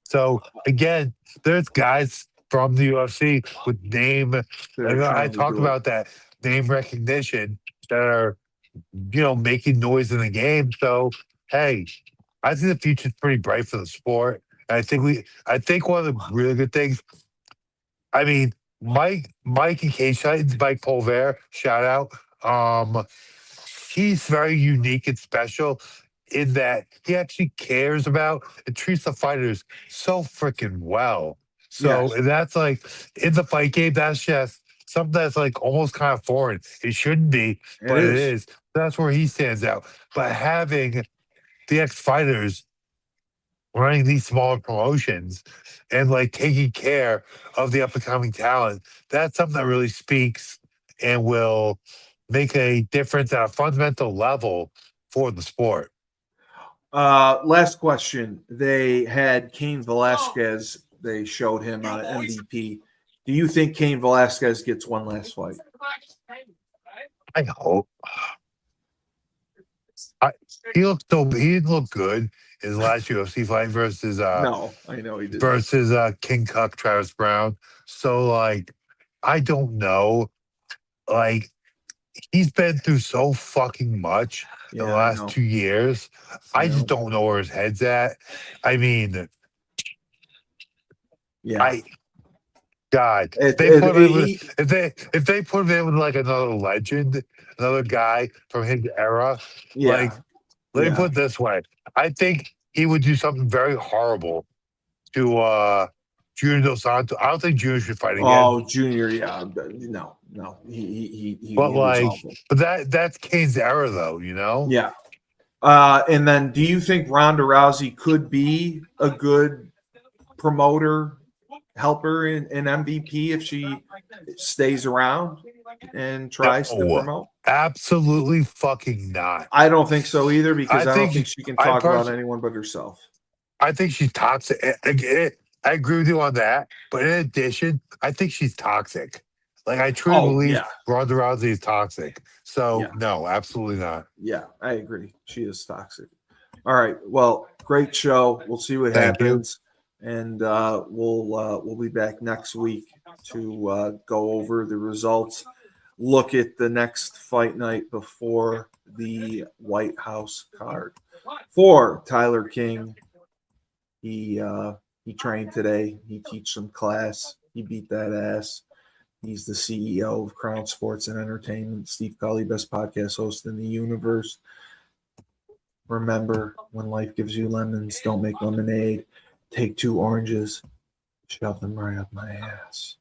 So, again, there's guys from the UFC with name. I talked about that name recognition that are, making noise in the game. So, hey, I think the future's pretty bright for the sport. And I think one of the really good things, I mean, Mike and Cage Titans, Mike Polver, shout out. He's very unique and special in that he actually cares about and treats the fighters so freaking well. So and that's like in the fight game, that's just something that's like almost kind of foreign. It shouldn't be, but it is. That's where he stands out. But having the ex-fighters running these smaller promotions and like taking care of the up and coming talent, that's something that really speaks and will make a difference at a fundamental level for the sport. Last question. They had Cain Velasquez. They showed him on MVP. Do you think Cain Velasquez gets one last fight? I hope. He didn't look good his last UFC fight versus no, I know he did versus King Cuck Travis Brown. So like, I don't know. Like, he's been through so fucking much in the last 2 years. I just don't know where his head's at. I mean, if they put him in with like another legend, another guy from his era, let me put it this way. I think he would do something very horrible to Junior Dos Santos. I don't think Junior should fight again. Oh, Junior, yeah, no. He But was like, awful. but that's Kane's era, though. Yeah. And then, do you think Ronda Rousey could be a good promoter, helper in MVP if she stays around and tries to No. promote? Absolutely fucking not. I don't think so either, because I don't think- think she can I talk about pers- anyone but herself. I think she's toxic. I agree with you on that. But in addition, I think she's toxic. Like, I truly believe yeah. Ronda Rousey is toxic. So, Yeah. no, absolutely not. Yeah, I agree. She is toxic. All right. Well, great show. We'll see what Thank you. happens, and we'll be back next week to go over the results. Look at the next fight night before the White House card. For Tyler King, he trained today. He teach some class. He beat that ass. He's the CEO of Crown Sports and Entertainment. Steve Cully, best podcast host in the universe. Remember, when life gives you lemons, don't make lemonade. Take 2 oranges, shove them right up my ass.